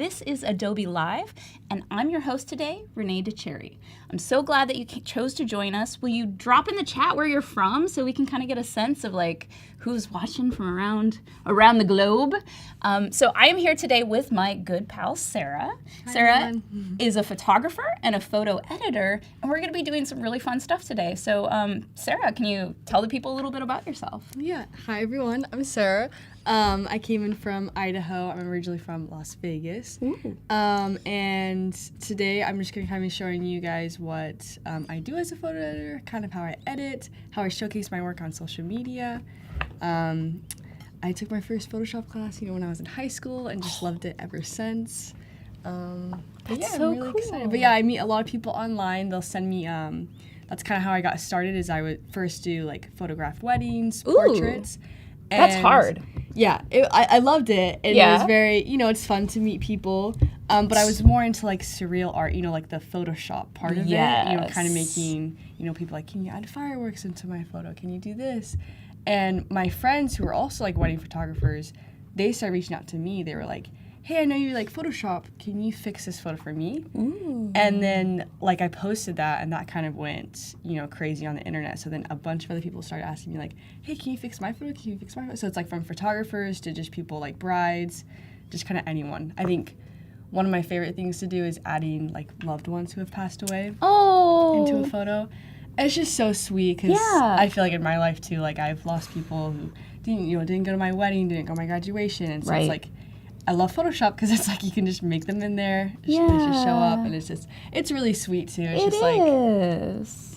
this is Adobe Live, and I'm your host today, Renee DeCherry. I'm so glad that you chose to join us. Will you drop in the chat where you're from so we can kind of get a sense of like who's watching from around the globe? So I am here today with my good pal, Sara. Hi, Sara everyone. is a photographer and a photo editor, and we're going to be doing some really fun stuff today. So Sara, can you tell the people a little bit about yourself? Yeah. Hi, everyone. I'm Sara. I came in from Idaho. I'm originally from Las Vegas. And today I'm just going to kind of be showing you guys what I do as a photo editor, kind of how I edit, how I showcase my work on social media. I took my first Photoshop class, when I was in high school and just loved it ever since. That's so I'm really cool. excited. But yeah, I meet a lot of people online. They'll send me, that's kind of how I got started is I would first do like photograph weddings, portraits. That's hard. Yeah, I loved it. And it was very, it's fun to meet people. But I was more into like surreal art, like the Photoshop part of it. Kind of making, people like, can you add fireworks into my photo? Can you do this? And my friends who were also like wedding photographers, they started reaching out to me. They were like, hey, I know you like Photoshop. Can you fix this photo for me? Ooh. And then like I posted that and that kind of went, crazy on the internet. So then a bunch of other people started asking me like, hey, can you fix my photo? Can you fix my photo? So it's like from photographers to just people like brides, just kind of anyone. I think one of my favorite things to do is adding like loved ones who have passed away into a photo. And it's just so sweet because I feel like in my life too, like I've lost people who didn't go to my wedding, didn't go to my graduation. And so it's like, I love Photoshop because it's like you can just make them in there. They just show up, and it's really sweet too. It's just like,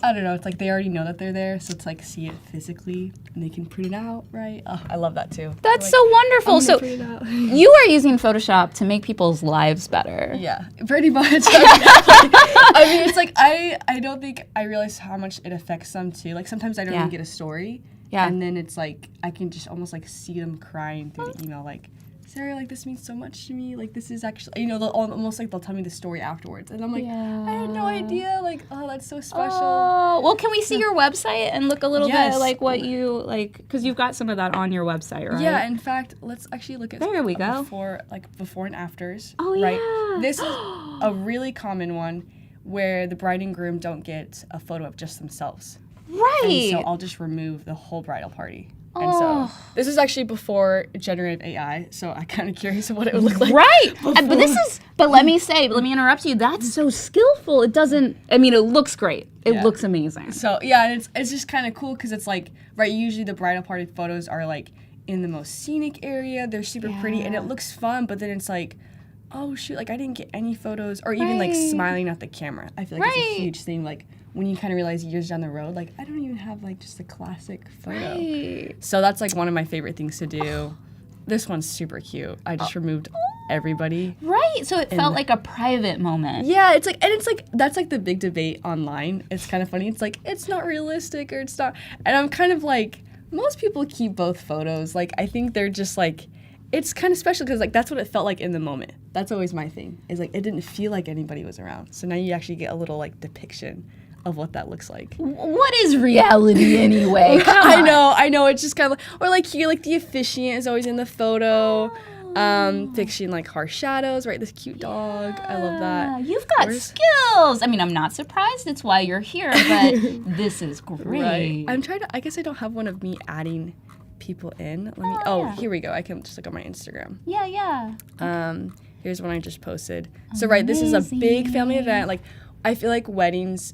I don't know, it's like they already know that they're there, so it's like see it physically, and they can print it out, right? Oh, I love that too. That's so wonderful. So you are using Photoshop to make people's lives better. Yeah, pretty much. I mean, it's like I don't think I realize how much it affects them too. Like sometimes I don't even get a story, and then it's like I can just almost like see them crying through the email, like, Sara, like, this means so much to me. Like, this is actually, they'll almost like they'll tell me the story afterwards. And I'm like, I had no idea. Like, oh, that's so special. Oh, well, can we see your website and look a little bit like what you, like, because you've got some of that on your website, right? Yeah, in fact, let's actually look at before and afters. Oh, right? yeah. This is a really common one where the bride and groom don't get a photo of just themselves. Right. And so I'll just remove the whole bridal party. And so this is actually before generative AI, so I'm kind of curious of what it would look like. Right, but let me interrupt you. That's so skillful. It looks great. It looks amazing. So yeah, and it's just kind of cool because it's like, right, usually the bridal party photos are like in the most scenic area. They're super pretty and it looks fun, but then it's like, oh shoot, like I didn't get any photos or even like smiling at the camera. I feel like it's a huge thing. Like when you kind of realize years down the road, like I don't even have like just a classic photo. Right. So that's like one of my favorite things to do. This one's super cute. I just removed everybody. Right. So it felt like a private moment. Yeah, it's like that's like the big debate online. It's kind of funny. It's like it's not realistic or it's not. And I'm kind of like most people keep both photos. Like I think they're just like it's kind of special because like that's what it felt like in the moment. That's always my thing. Is like it didn't feel like anybody was around. So now you actually get a little like depiction of what that looks like. What is reality anyway? I know. It's just kind of like, or like here, like the officiant is always in the photo, fixing like harsh shadows, right? This cute dog. I love that. You've got skills. I mean, I'm not surprised. It's why you're here, but this is great. Right. I guess I don't have one of me adding people in. Here we go. I can just look on my Instagram. Yeah. Here's one I just posted. So right, this is a big family event. Like I feel like weddings,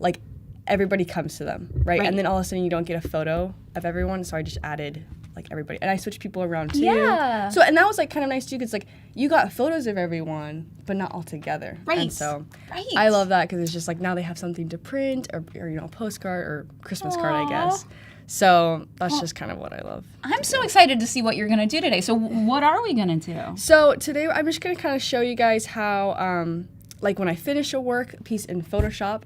like everybody comes to them, right? And then all of a sudden you don't get a photo of everyone, so I just added like everybody, and I switched people around too. Yeah. So and that was like kind of nice too, because like you got photos of everyone, but not all together. Right. And so I love that because it's just like now they have something to print or a postcard or Christmas card, I guess. So that's just kind of what I love. I'm so excited to see what you're going to do today. So what are we going to do? So today I'm just going to kind of show you guys how, like when I finish a work piece in Photoshop,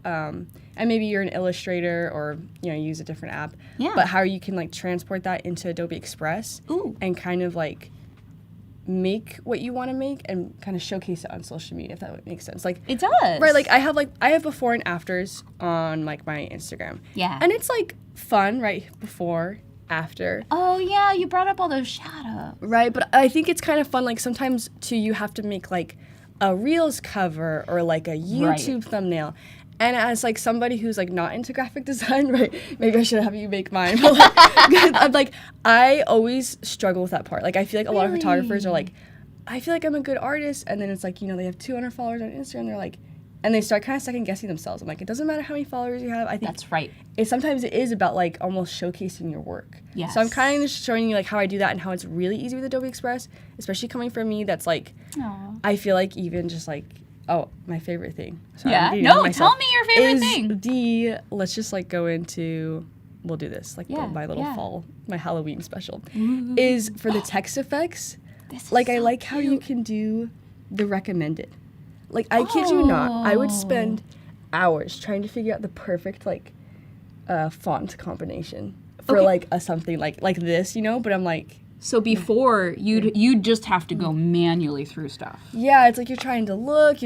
and maybe you're an illustrator or use a different app, but how you can like transport that into Adobe Express and kind of like make what you want to make and kind of showcase it on social media, if that makes sense. Like it does. Right, like I have before and afters on like my Instagram. Yeah. And it's like fun, right? Before, after. Oh yeah, you brought up all those shadows. Right, but I think it's kind of fun, like sometimes too you have to make like a Reels cover or like a YouTube thumbnail. And as like somebody who's like not into graphic design, right? Maybe I should have you make mine. But like, I'm like, I always struggle with that part. Like I feel like a lot of photographers are like, I feel like I'm a good artist, and then it's like, you know, they have 200 followers on Instagram. They're like, and they start kind of second guessing themselves. I'm like, it doesn't matter how many followers you have. I think that's right. Sometimes it is about like almost showcasing your work. Yes. So I'm kind of showing you like how I do that and how it's really easy with Adobe Express, especially coming from me. That's like, I feel like even just like, oh, my favorite thing. Sorry, no, tell me your favorite thing. Let's just like go into, we'll do this, like my little fall, my Halloween special, is for the text effects. Like I like how you can do the recommended. Like I kid you not, I would spend hours trying to figure out the perfect like font combination for like a something like this, you know, but I'm like, so before you'd just have to go manually through stuff. Yeah, it's like you're trying to look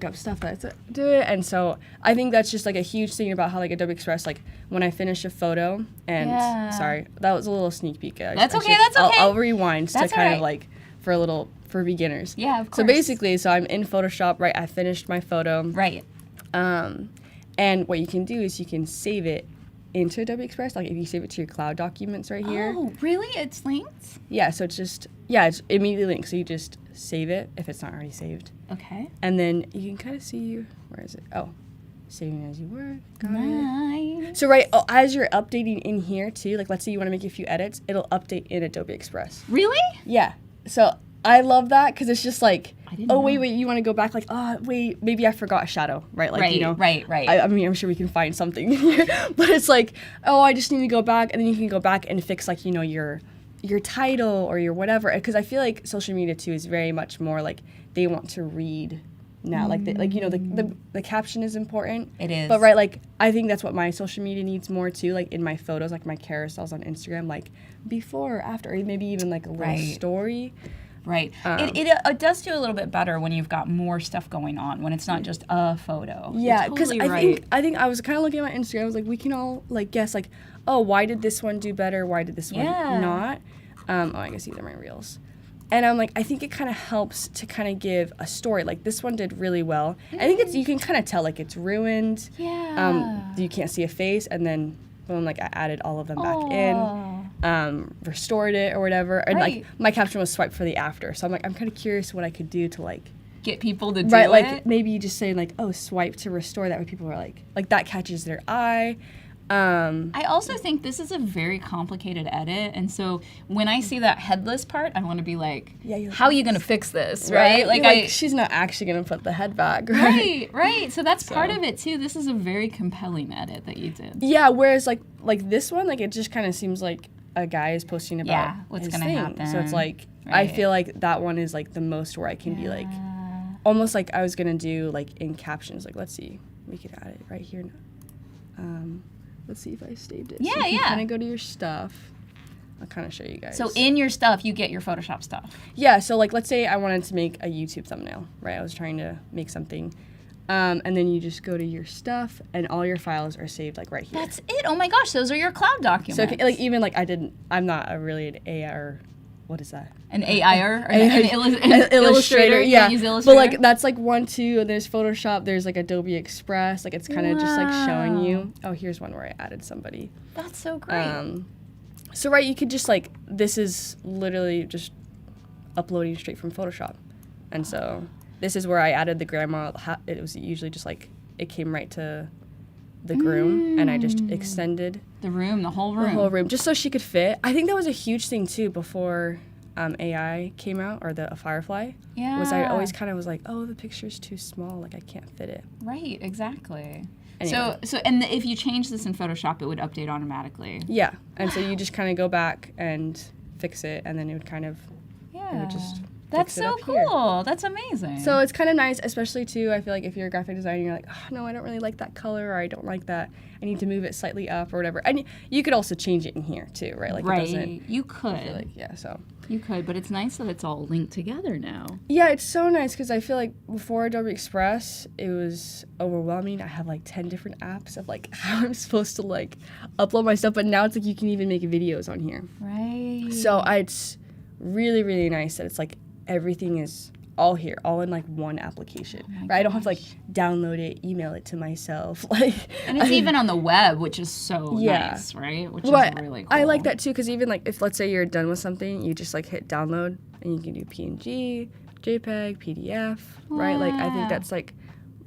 up stuff that's do it, and so I think that's just like a huge thing about how like Adobe Express, like when I finish a photo, and sorry, that was a little sneak peek. That's okay. I'll rewind to kind of like for beginners. Yeah, of course. So basically, I'm in Photoshop, right? I finished my photo. Right. And what you can do is you can save it into Adobe Express, like if you save it to your cloud documents right here. Oh, really? It's linked? Yeah, so it's immediately linked. So you just save it if it's not already saved. Okay. And then you can kind of see, where is it? Oh, saving as you work. Got it. So as you're updating in here too, like let's say you want to make a few edits, it'll update in Adobe Express. Really? Yeah. So I love that because it's just like, wait, you want to go back? Like, wait, maybe I forgot a shadow, right? Like, you know, right. I mean, I'm sure we can find something here, but it's like, I just need to go back, and then you can go back and fix like, you know, your title or your whatever. Because I feel like social media too is very much more like they want to read now, like you know, the caption is important. It is. But like I think that's what my social media needs more too. Like in my photos, like my carousels on Instagram, like before or after, or maybe even like a little story. Right. It does do a little bit better when you've got more stuff going on, when it's not just a photo. Yeah, because I think I was kind of looking at my Instagram. I was like, we can all like guess like, why did this one do better? Why did this one not? I guess these are my reels. And I'm like, I think it kind of helps to kind of give a story. Like this one did really well. I think you can kind of tell like it's ruined. Yeah. You can't see a face, and then boom, like I added all of them back in. Restored it or whatever, and like my caption was swipe for the after, so I'm like, I'm kind of curious what I could do to like get people to do like maybe you just say like, swipe to restore, that way people are like that catches their eye. I also think this is a very complicated edit, and so when I see that headless part, I want to be like, how are you going to fix this, right? Like she's not actually going to put the head back, right. So that's part of it too. This is a very compelling edit that you did. Yeah, whereas like this one, like it just kind of seems like a guy is posting about what's his going to happen. So it's like I feel like that one is like the most where I can be like, almost like I was going to do like in captions. Like let's see, we could add it right here. Let's see if I saved it. Yeah, so you can kind of go to your stuff. I'll kind of show you guys. So in your stuff, you get your Photoshop stuff. Yeah, so like let's say I wanted to make a YouTube thumbnail, right? I was trying to make something. And then you just go to your stuff, and all your files are saved like right here. That's it. Oh my gosh, those are your cloud documents. So like even like I'm not really an AI or what is that? An AIer? An illustrator, yeah. Use Illustrator? But like that's like 1, 2, and there's Photoshop, there's like Adobe Express, like it's kind of just like showing you. Oh, here's one where I added somebody. That's so great. So you could just like, this is literally just uploading straight from Photoshop. And so this is where I added the grandma. It was usually just like, it came right to the groom, and I just extended the whole room, just so she could fit. I think that was a huge thing too before AI came out, or the Firefly. Yeah, was I always kind of was like, the picture's too small, like I can't fit it. Right, exactly. Anyway. So if you change this in Photoshop, it would update automatically. Yeah, and so you just kind of go back and fix it, and then it would kind of it would just. That's so cool. That's amazing. So it's kind of nice, especially too, I feel like if you're a graphic designer, you're like, no, I don't really like that color, or I don't like that. I need to move it slightly up or whatever. And you could also change it in here too, right? Like it doesn't. You could. I feel like, so. You could, but it's nice that it's all linked together now. Yeah, it's so nice because I feel like before Adobe Express, it was overwhelming. I have like 10 different apps of like how I'm supposed to like upload my stuff, but now it's like you can even make videos on here. Right. So it's really, really nice that it's like everything is all here, all in like one application. Right? I don't have to like download it, email it to myself. Like, and it's even on the web, which is so nice, right? Which is really cool. I like that too, because even like if let's say you're done with something, you just like hit download and you can do PNG, JPEG, PDF, right? Like I think that's like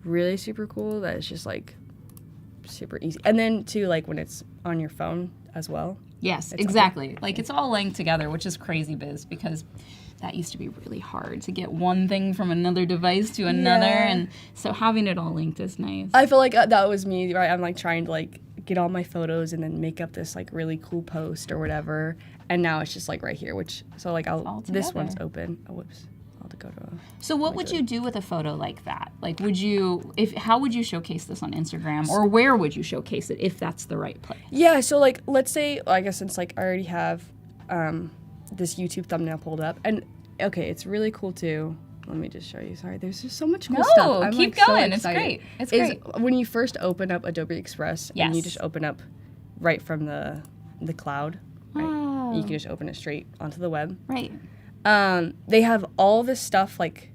really super cool. That it's just like super easy. And then too, like when it's on your phone as well. Yes, exactly. Like it's all linked together, which is crazy biz, because that used to be really hard to get one thing from another device to another, and so having it all linked is nice. I feel like that was me, right? I'm like trying to like get all my photos and then make up this like really cool post or whatever, and now it's just like right here, which so like this one's open. Oh, whoops. I'll have to go to. So what would you do with a photo like that? Like, how would you showcase this on Instagram, or where would you showcase it if that's the right place? Yeah, so like let's say, I guess since like I already have this YouTube thumbnail pulled up, and okay, it's really cool too. Let me just show you. Sorry, there's just so much cool stuff. I'm keep like, going. So it's great. It's great. When you first open up Adobe Express, and you just open up right from the cloud, right? Oh. You can just open it straight onto the web. Right. They have all this stuff, like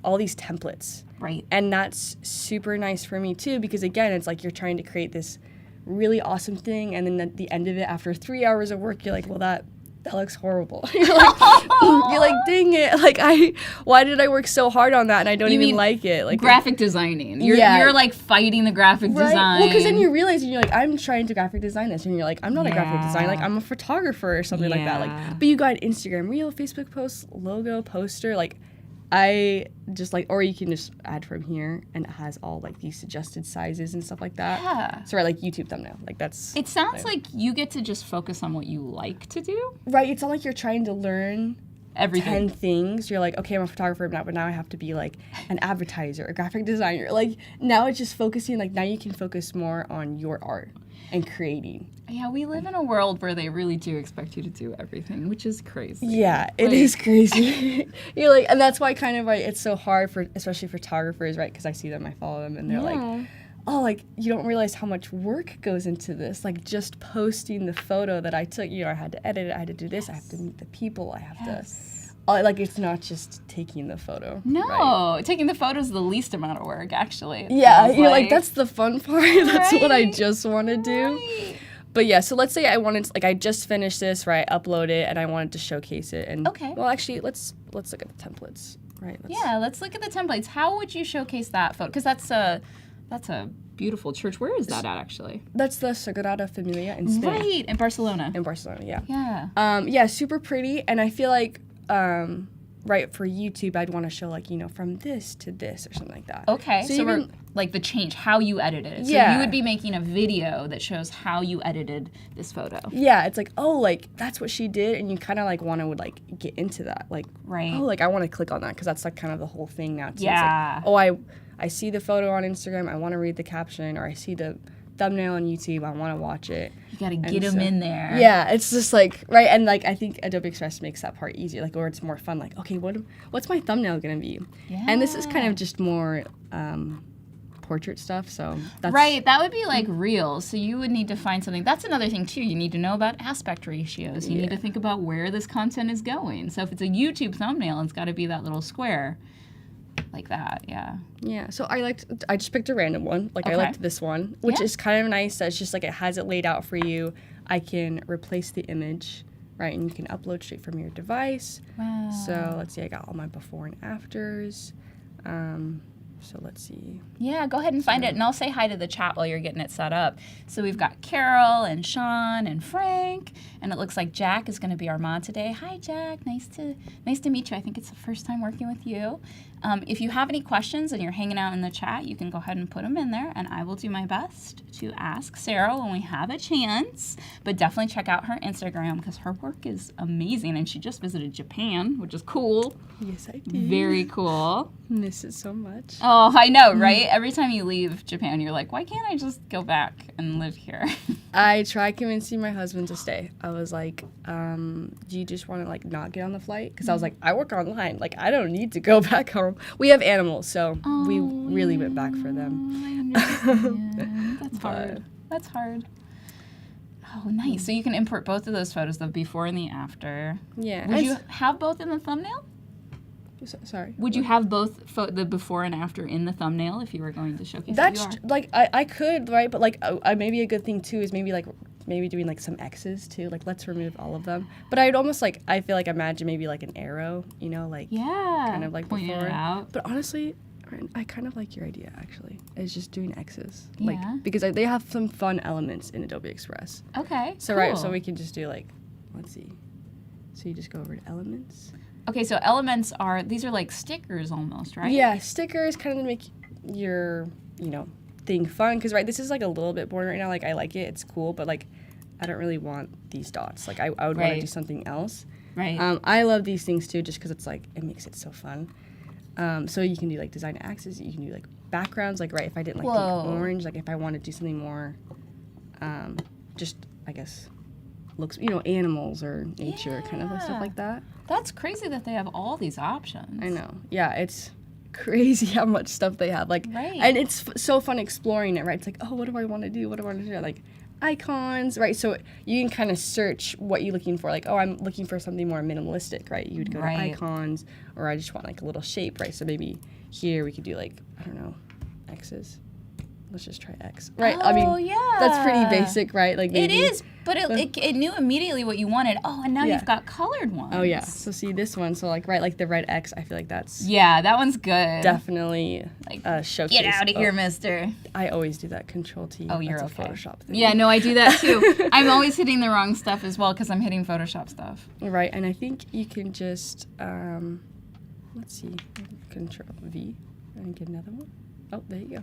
all these templates. Right. And that's super nice for me too, because again, it's like you're trying to create this really awesome thing, and then at the end of it, after 3 hours of work, you're like, well, that looks horrible. You're like, dang it! Like why did I work so hard on that and I don't even like it? Like graphic designing. You're like fighting the graphic design. Well, because then you realize, and you're like, I'm trying to graphic design this, and you're like, I'm not a graphic designer. Like I'm a photographer or something like that. Like, but you got Instagram Reel, Facebook post, logo, poster. Like I just like, or you can just add from here, and it has all like these suggested sizes and stuff like that. Yeah. So like YouTube thumbnail, like that's. It sounds like you get to just focus on what you like to do. Right. It's not like you're trying to learn everything. 10 things. You're like, okay, I'm a photographer now, but now I have to be like an advertiser, a graphic designer. Like now it's just focusing. Like now you can focus more on your art and creating. Yeah, we live in a world where they really do expect you to do everything, which is crazy. Yeah, it is crazy. You're like, and that's why kind of like it's so hard for especially photographers, right? Because I see them, I follow them, and they're like, oh, like you don't realize how much work goes into this. Like just posting the photo that I took, you know, I had to edit it, I had to do this, I have to meet the people, I have to. Like it's not just taking the photo. No, right? Taking the photo is the least amount of work, actually. Yeah, you're like that's the fun part. That's what I just want to do. Right. But yeah, so let's say I wanted to, like I just finished this, right? Upload it, and I wanted to showcase it. And well, actually, let's look at the templates, right? Let's look at the templates. How would you showcase that photo? Because that's a beautiful church. Where is that at, actually? That's the Sagrada Familia in Spain. Right, in Barcelona. In Barcelona, yeah. Yeah. Yeah, super pretty, and I feel like right, for YouTube, I'd want to show like, you know, from this to this or something like that. Okay, so we're like the change, how you edited it. So you would be making a video that shows how you edited this photo. Yeah, it's like, oh, like that's what she did, and you kind of like want to like get into that, like, oh, like I want to click on that because that's like kind of the whole thing now too. Yeah. It's like, oh, I see the photo on Instagram, I want to read the caption, or I see the thumbnail on YouTube, I want to watch it. You got to get them in there. Yeah, it's just like, right, and like I think Adobe Express makes that part easier, like, or it's more fun, like, okay, what's my thumbnail going to be? Yeah. And this is kind of just more portrait stuff, so that's... Right, that would be like reels, so you would need to find something. That's another thing too, you need to know about aspect ratios. You need to think about where this content is going. So if it's a YouTube thumbnail, it's got to be that little square. Like that, yeah. Yeah, so I just picked a random one. Like, I liked this one, which is kind of nice. It's just like it has it laid out for you. I can replace the image, right? And you can upload straight from your device. Wow. So let's see, I got all my before and afters. So let's see. Yeah, go ahead and find it, and I'll say hi to the chat while you're getting it set up. So we've got Carol and Sean and Frank, and it looks like Jack is going to be our mod today. Hi, Jack. Nice to meet you. I think it's the first time working with you. If you have any questions and you're hanging out in the chat, you can go ahead and put them in there, and I will do my best to ask Sarah when we have a chance. But definitely check out her Instagram because her work is amazing, and she just visited Japan, which is cool. Yes, I did. Very cool. Miss it so much. Oh, I know, right? Every time you leave Japan, you're like, why can't I just go back and live here? I tried convincing my husband to stay. I was like, do you just want to like not get on the flight? Because I was like, I work online. Like, I don't need to go back home. We have animals, so we really went back for them. I understand. That's hard. That's hard. Oh, nice. So you can import both of those photos, the before and the after. Yeah. Would you have both in the thumbnail? Sorry. Would you have both the before and after in the thumbnail if you were going to showcase? That's like I could, right? But like maybe a good thing too is maybe doing like some X's too. Like let's remove all of them. But I'd almost like I feel like imagine maybe like an arrow, you know, like kind of like pointing before. it out. But honestly, I kind of like your idea actually. Is just doing X's. Yeah. Like because they have some fun elements in Adobe Express. Okay. So cool. so we can just do like, let's see. So you just go over to elements. Okay, so elements these are like stickers almost, right? Yeah, stickers kind of make your, thing fun. Because, this is like a little bit boring right now. Like, I like it. It's cool. But, like, I don't really want these dots. Like, I would want to do something else. Right. I love these things, too, just because it's, like, it makes it so fun. So you can do, like, design axes. You can do, like, backgrounds. Like, if I didn't like the orange. Like, if I want to do something more, just, I guess, looks, animals or nature, kind of like stuff like that. That's crazy that they have all these options. I know. Yeah, it's crazy how much stuff they have. Like, and it's so fun exploring it, right? It's like, oh, what do I want to do? What do I want to do? Like, icons, right? So you can kind of search what you're looking for. Like, oh, I'm looking for something more minimalistic, right? You would go to icons, or I just want like a little shape, right? So maybe here we could do like, I don't know, X's. Let's just try X. Right? Oh, I mean, that's pretty basic, right? Like maybe, it is, but it knew immediately what you wanted. Oh, and now you've got colored ones. Oh, yeah. So see this one. So like, like the red X, I feel like that's... Yeah, that one's good. Definitely showcase. Get out of here, mister. I always do that. Control-T. Oh, you're that's okay. a Photoshop thing. Yeah, no, I do that too. I'm always hitting the wrong stuff as well because I'm hitting Photoshop stuff. Right, and I think you can just, let's see, Control-V and get another one. Oh, there you go.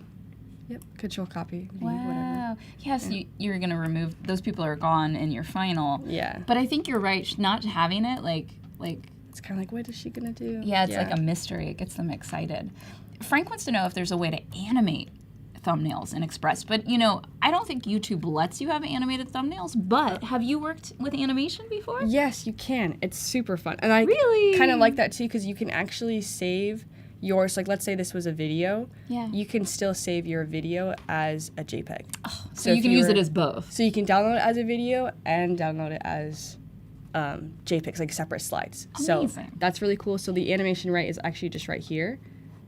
Yep, Control-Copy, V, whatever. Yes, you're going to remove, those people are gone in your final. Yeah. But I think you're right, not having it, like it's kind of like, what is she going to do? Yeah, it's like a mystery. It gets them excited. Frank wants to know if there's a way to animate thumbnails in Express. But, I don't think YouTube lets you have animated thumbnails, but have you worked with animation before? Yes, you can. It's super fun. And I really kind of like that, too, because you can actually save yours, like let's say this was a video, you can still save your video as a JPEG. Oh, so you can use it as both. So you can download it as a video and download it as JPEGs, like separate slides. Amazing. So that's really cool. So the animation is actually just right here.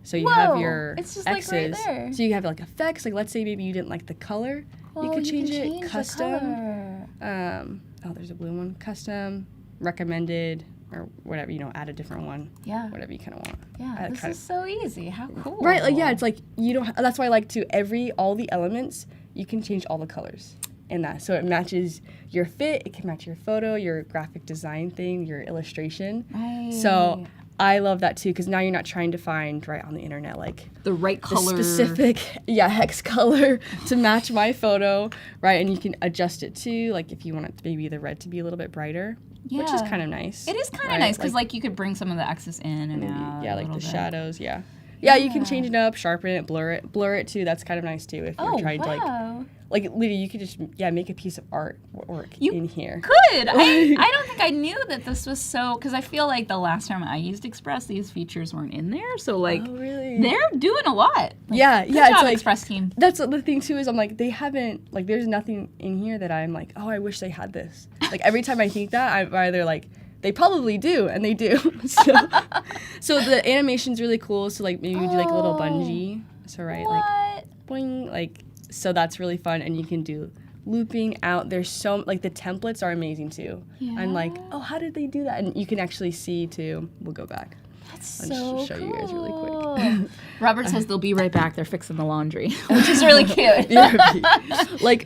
So you have your it's just X's. like right there. So you have like effects. Like let's say maybe you didn't like the color. You could change it. Custom. There's a blue one. Custom. Recommended. Or whatever, add a different one. Yeah. Whatever you kind of want. Yeah, this is so easy. How cool. Right, like, yeah, it's like, you don't, that's why I like all the elements, you can change all the colors in that. So it matches your fit, it can match your photo, your graphic design thing, your illustration. Right. So I love that too, because now you're not trying to find, on the internet, like, the right color. The specific, hex color to match my photo, right? And you can adjust it too, like, if you want it maybe the red to be a little bit brighter. Yeah. Which is kind of nice. It is kind of nice because you could bring some of the X's in and out. Yeah, like the shadows. Yeah, you can change it up, sharpen it, blur it too. That's kind of nice too if you're trying to literally you could just make a piece of artwork in here. Could I don't think I knew that this was so, because I feel like the last time I used Express, these features weren't in there. So really? They're doing a lot. Good job, it's Express team. That's the thing too is I'm like, they haven't, there's nothing in here that I'm like, oh, I wish they had this. Like every time I think that, I'm either like, they probably do, and they do. So the animation's really cool. So maybe we do a little bungee. So boing, so that's really fun, and you can do looping out. There's so the templates are amazing too. Yeah. I'm like, oh, how did they do that? And you can actually see too. We'll go back. That's I'll show you guys really quick. Robert says they'll be right back. They're fixing the laundry, which is really cute.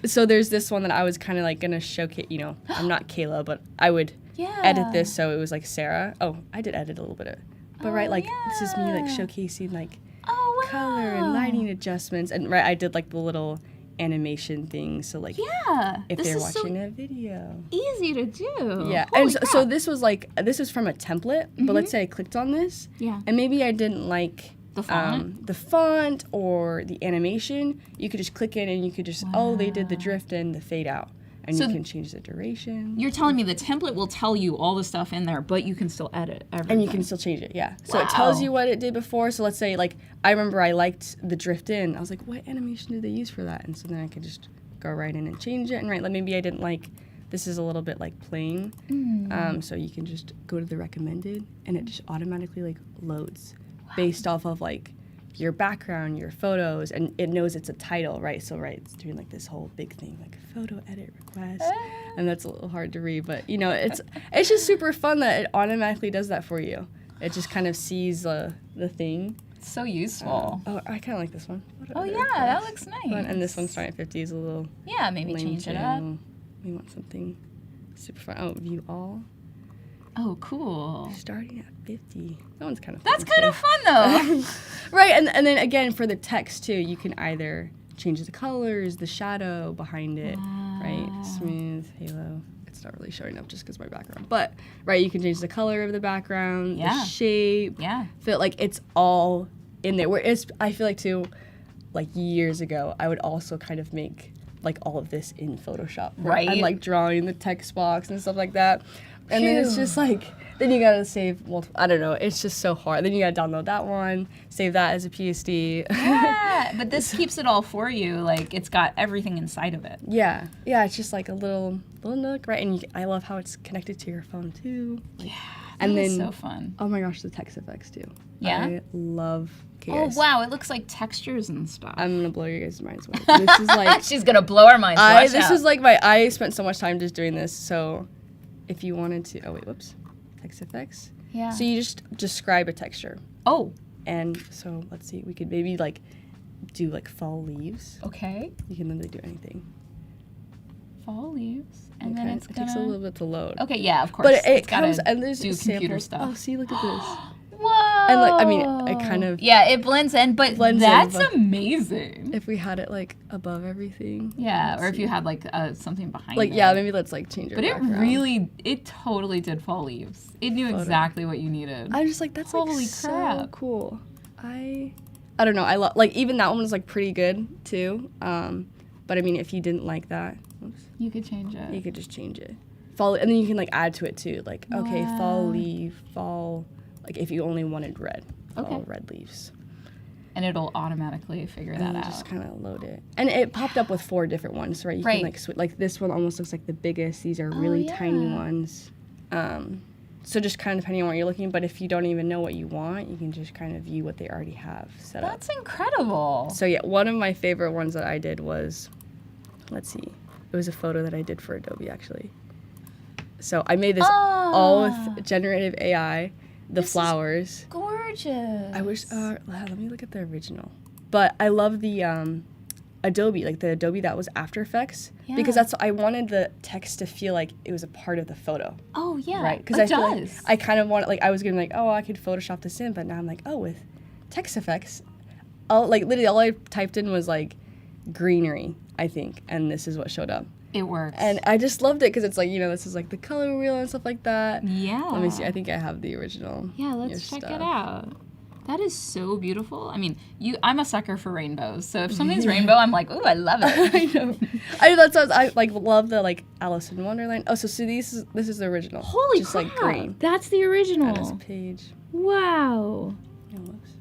So there's this one that I was kind of gonna showcase. I'm not Kayla, but I would edit this so it was like Sarah. Oh, I did edit a little bit of it. But this is me showcasing color and lighting adjustments, and I did the little animation thing. So if they're watching a video, easy to do. Yeah, and so this was this is from a template. But let's say I clicked on this, and maybe I didn't like the font or the animation. You could just click in and you could just they did the drift and the fade out. And you can change the duration. You're telling me the template will tell you all the stuff in there, but you can still edit everything. And you can still change it, yeah. So it tells you what it did before. So let's say, I remember I liked the drift in. I was like, what animation did they use for that? And so then I could just go right in and change it. And maybe I didn't like this is a little bit like plain. So you can just go to the recommended, and it just automatically like loads based off of like your background, your photos, and it knows it's a title, right? So it's doing like this whole big thing, like photo edit request, and that's a little hard to read, but you know, it's just super fun that it automatically does that for you. It just kind of sees the thing. So useful. I kind of like this one. Oh yeah, that looks nice. And this one starting at 50 is a little. Yeah, maybe change it up. We want something super fun. Oh, view all. Oh, cool. Starting at 50. That one's kind of fun. That's kind of fun, though. Right, and then again, for the text, too, you can either change the colors, the shadow behind it, right? Smooth, halo. It's not really showing up just because my background. But, right, you can change the color of the background, the shape. Yeah. Feel like it's all in there. Whereas I feel like, too, like years ago, I would also kind of make, like, all of this in Photoshop. Right. And, like, drawing the text box and stuff like that. And then it's just like, then you gotta save multiple, I don't know, it's just so hard. Then you gotta download that one, save that as a PSD. Yeah, but this keeps it all for you. Like, it's got everything inside of it. Yeah, it's just like a little nook, right? And I love how it's connected to your phone too. Yeah, and then so fun. Oh my gosh, the text effects too. Yeah? I love chaos. Oh wow, it looks like textures and stuff. I'm gonna blow your guys' minds away. This is like she's gonna blow our minds. This is like I spent so much time just doing this, so if you wanted to, whoops, text effects. Yeah. So you just describe a texture. Oh. And so let's see, we could maybe like do like fall leaves. Okay. You can literally do anything. Fall leaves, and then it takes a little bit to load. Okay, yeah, of course. But it comes and there's do computer stuff. Oh, see, look at this. Whoa. And like, I mean, it kind of it blends in, but that's amazing. If we had it like above everything. Yeah, or if you had like something behind like, it. yeah, maybe let's like change it. But it totally did fall leaves. It knew exactly what you needed. I was just like, that's holy like crap. So cool. I don't know. I love like even that one was like pretty good too. But I mean, if you didn't like that, you could change it. You could just change it. Fall, and then you can like add to it too. Like okay, fall leaf, fall. Like if you only wanted red, fall red leaves. And it'll automatically figure that out. Just kind of load it. And it popped up with 4 different ones, right? You can like like this one almost looks like the biggest. These are really tiny ones. So just kind of depending on what you're looking, but if you don't even know what you want, you can just kind of view what they already have set up. That's incredible. So yeah, one of my favorite ones that I did was, let's see, it was a photo that I did for Adobe actually. So I made this all with generative AI, the flowers. Gorgeous. I wish, let me look at the original. But I love the Adobe, like the Adobe that was After Effects, because I wanted the text to feel like it was a part of the photo. Oh yeah, right? Because I feel like I kind of want, like I was gonna like, I could Photoshop this in, but now I'm like, with text effects, literally all I typed in was like greenery, I think, and this is what showed up. It works. And I just loved it because it's like, this is like the color wheel and stuff like that. Yeah. Let me see. I think I have the original. Yeah, let's check it out. That is so beautiful. I mean, I'm a sucker for rainbows. So if something's rainbow, I'm like, ooh, I love it. I know. I love the like Alice in Wonderland. Oh, so this is the original. Holy just crap. Like green. That's the original. That is a page. Wow. Almost.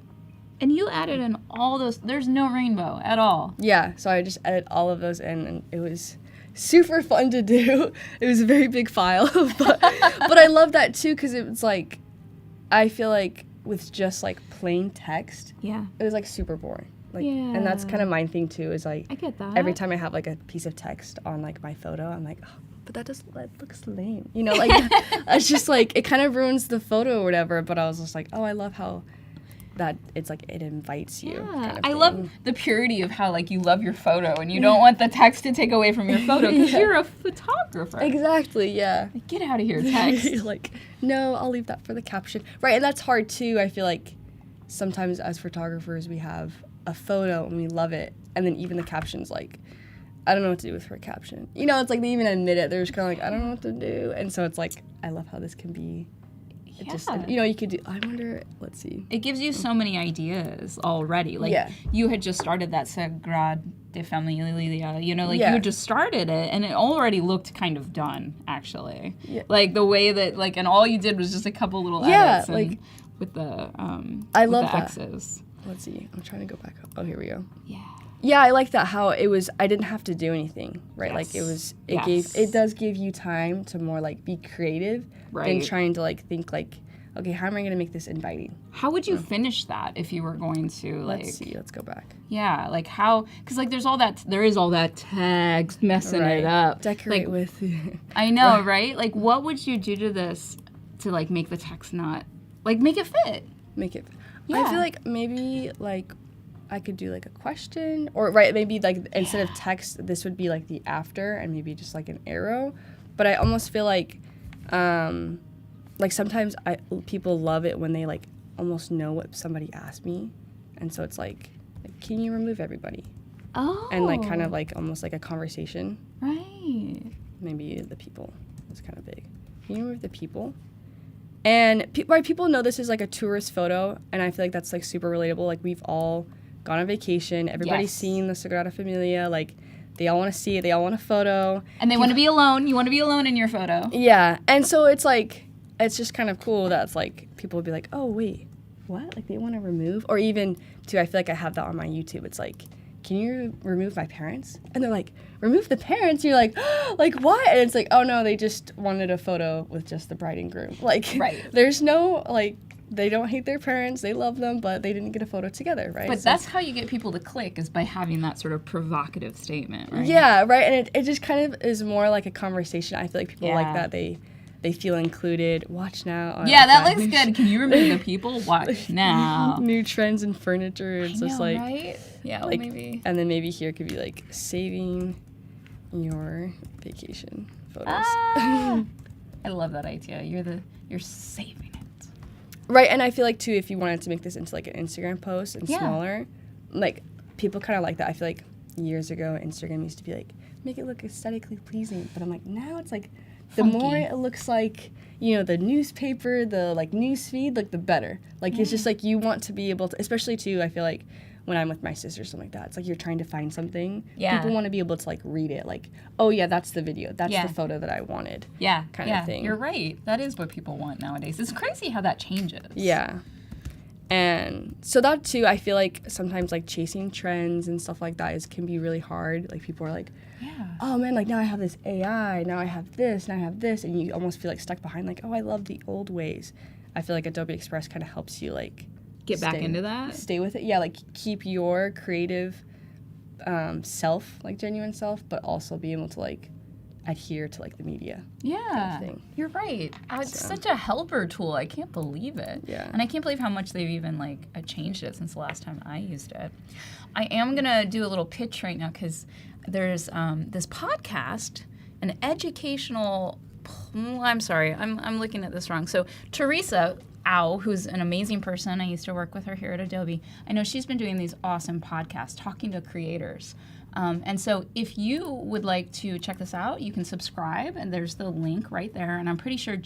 And you added in all those. There's no rainbow at all. Yeah. So I just added all of those in, and it was super fun to do. It was a very big file, but I love that too because it was like, I feel like with just like plain text, it was like super boring. Like, and that's kind of my thing too. Is like, I get that. Every time I have like a piece of text on like my photo, I'm like, but that looks lame. Like it's just like it kind of ruins the photo or whatever. But I was just like, I love how that it's like it invites you. Yeah, kind of I love the purity of how like you love your photo and you don't want the text to take away from your photo because you're a photographer. Exactly. Yeah. Like, get out of here, text. Like, no, I'll leave that for the caption. Right, and that's hard too. I feel like sometimes as photographers we have a photo and we love it, and then even the caption's like, I don't know what to do with her caption. It's like they even admit it. They're just kind of like, I don't know what to do, and so it's like I love how this can be. It just, you could do, I wonder, let's see. It gives you so many ideas already. Like, you had just started that Sagrada Familia, you had just started it, and it already looked kind of done, actually. Yeah. Like, the way that, like, and all you did was just a couple little edits like, with the, I love the X's. Let's see. I'm trying to go back up. Oh, here we go. Yeah. Yeah, I like that how it was, I didn't have to do anything, right? Yes. Like it does give you time to more like be creative than trying to like think like, okay, how am I going to make this inviting? How would you finish that if you were going to like... Let's go back. Yeah, like how, because like there is all that text messing it up. Decorate like, with... I know, right? Like what would you do to this to like make the text not, like make it fit? Make it... Yeah. I feel like maybe like I could do like a question or maybe like instead of text, this would be like the after and maybe just like an arrow. But I almost feel like sometimes people love it when they like almost know what somebody asked me, and so it's like can you remove everybody? Oh. And like kind of like almost like a conversation. Right. Maybe the people is kind of big. Can you remove the people? And people know this is like a tourist photo, and I feel like that's like super relatable. Like we've all gone on vacation. Everybody's seen the Sagrada Familia. Like they all want to see it. They all want a photo. And they want to be alone. You want to be alone in your photo. Yeah. And so it's like, it's just kind of cool that it's like, people will be like, oh, wait, what? Like they want to remove? Or even, too, I feel like I have that on my YouTube. It's like, can you remove my parents? And they're like, remove the parents? And you're like, oh, like what? And it's like, oh no, they just wanted a photo with just the bride and groom. Like, there's no, like, they don't hate their parents, they love them, but they didn't get a photo together, right? But that's how you get people to click, is by having that sort of provocative statement, right? Yeah, right, and it just kind of is more like a conversation. I feel like people like that, they feel included. Watch now. Yeah, that looks good. Can you remove the people? Watch now. New trends in furniture. It's just like, right? Yeah, like, maybe. And then maybe here could be like saving your vacation photos. I love that idea. You're saving it. Right, and I feel like too, if you wanted to make this into like an Instagram post and smaller, like people kind of like that. I feel like years ago, Instagram used to be like, make it look aesthetically pleasing, but I'm like, now it's like, the more it looks like, you know, the newspaper, the like news feed, like the better. Like it's just like you want to be able to, especially too, I feel like when I'm with my sister or something like that, it's like you're trying to find something. Yeah. People want to be able to like read it, like, oh yeah, that's the video, that's the photo that I wanted. Yeah. Kind of thing. You're right. That is what people want nowadays. It's crazy how that changes. Yeah. And so that too, I feel like sometimes like chasing trends and stuff like that can be really hard. Like people are like, oh man, like now I have this AI, now I have this, now I have this, and you almost feel like stuck behind like, oh, I love the old ways. I feel like Adobe Express kind of helps you like get back into that. Stay with it. Yeah, like keep your creative self, like genuine self, but also be able to like adhere to like the media. Yeah, kind of thing. You're right. It's such a helper tool. I can't believe it. Yeah. And I can't believe how much they've even like changed it since the last time I used it. I am gonna do a little pitch right now because there's this podcast, an educational. I'm sorry, I'm looking at this wrong. So Teresa Au, who's an amazing person, I used to work with her here at Adobe. I know she's been doing these awesome podcasts, talking to creators. And so if you would like to check this out, you can subscribe, and there's the link right there. And I'm pretty sure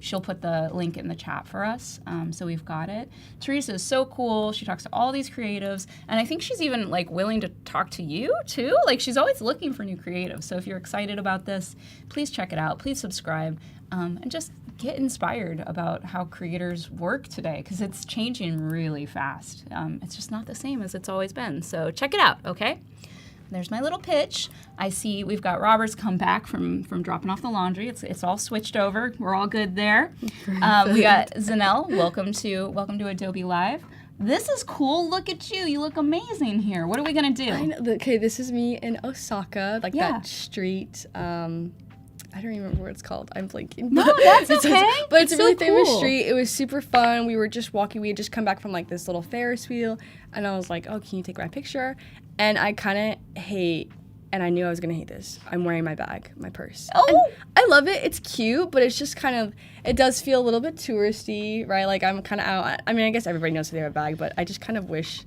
she'll put the link in the chat for us, so we've got it. Teresa is so cool. She talks to all these creatives, and I think she's even like willing to talk to you too. Like she's always looking for new creatives. So if you're excited about this, please check it out. Please subscribe, and just get inspired about how creators work today, because it's changing really fast. It's just not the same as it's always been. So check it out, okay? There's my little pitch. I see we've got Robert's come back from dropping off the laundry. It's all switched over. We're all good there. We got Zanelle. Welcome to Adobe Live. This is cool. Look at you. You look amazing here. What are we gonna do? I know, okay, this is me in Osaka, like that street. I don't even remember what it's called. I'm blanking. No, that's okay. But it's a really famous street. It was super fun. We were just walking. We had just come back from like this little Ferris wheel, and I was like, "Oh, can you take my picture?" And I kind of hate, and I knew I was gonna hate this. I'm wearing my bag, my purse. Oh, and I love it. It's cute, but it's just kind of. It does feel a little bit touristy, right? Like I'm kind of out. I mean, I guess everybody knows they have a bag, but I just kind of wish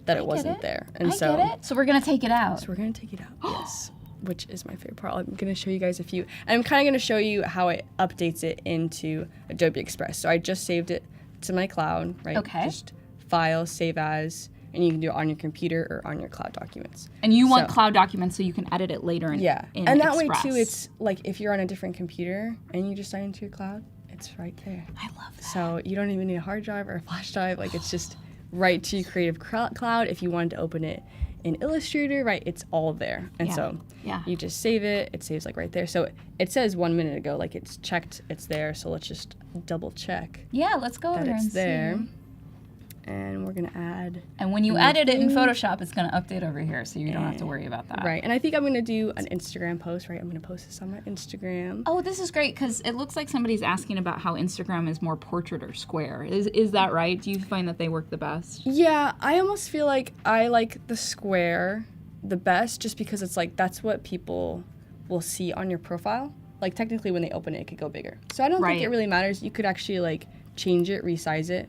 that it wasn't there. And I get it. So we're gonna take it out. So we're gonna take it out. Yes. Which is my favorite part. I'm going to show you guys a few. And I'm kind of going to show you how it updates it into Adobe Express. So I just saved it to my cloud, right? Okay. Just file, save as, and you can do it on your computer or on your cloud documents. And you want cloud documents so you can edit it later in and that Express. Way, too, it's like if you're on a different computer and you just sign into your cloud, it's right there. I love that. So you don't even need a hard drive or a flash drive. Like it's just right to Creative Cloud if you wanted to open it in Illustrator, right, it's all there. And so you just save it. It saves like right there. So it says 1 minute ago, like it's checked, it's there. So let's just double check. Yeah, let's go over and there. see. And we're going to add. And when you edit it in Photoshop, it's going to update over here, so you don't have to worry about that. Right. And I think I'm going to do an Instagram post, right? I'm going to post this on my Instagram. Oh, this is great, because it looks like somebody's asking about how Instagram is more portrait or square. Is that right? Do you find that they work the best? Yeah, I almost feel like I like the square the best, just because it's like that's what people will see on your profile. Like, technically, when they open it, it could go bigger. So I don't think it really matters. You could actually, like, change it, resize it.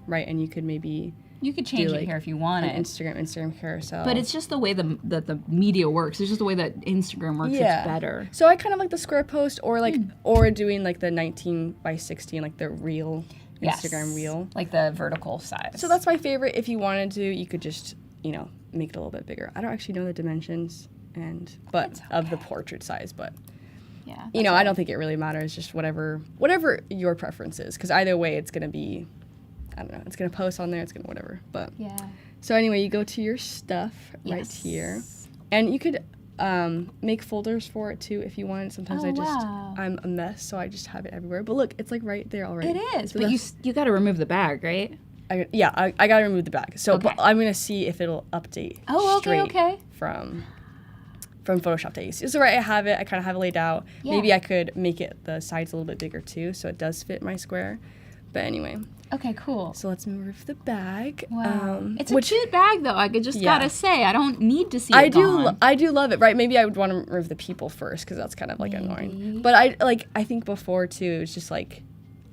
Right, and you could maybe change it here if you want it. Instagram carousel. But it's just the way that the media works. It's just the way that Instagram works. It's better. So I kind of like the square post, or like or doing like the 19 by 16, like the real Instagram reel, like the vertical size. So that's my favorite. If you wanted to, you could just make it a little bit bigger. I don't actually know the dimensions of the portrait size, but. Yeah, I don't think it really matters. Just whatever your preference is, because either way, it's gonna be. I don't know. It's going to post on there. It's going to whatever. But so anyway, you go to your stuff right here. And you could make folders for it too if you want. Sometimes I'm a mess, so I just have it everywhere. But look, it's like right there already. It is. So but you got to remove the bag, right? I got to remove the bag. So but I'm going to see if it'll update straight from Photoshop days. So right, I have it. I kind of have it laid out. Yeah. Maybe I could make it the sides a little bit bigger too, so it does fit my square. But anyway. Okay, cool. So let's remove the bag. Wow. It's a cute bag, though. I just gotta say, I don't need to see it I do love it, right? Maybe I would want to remove the people first, because that's kind of like annoying. But I think before too, it was just like,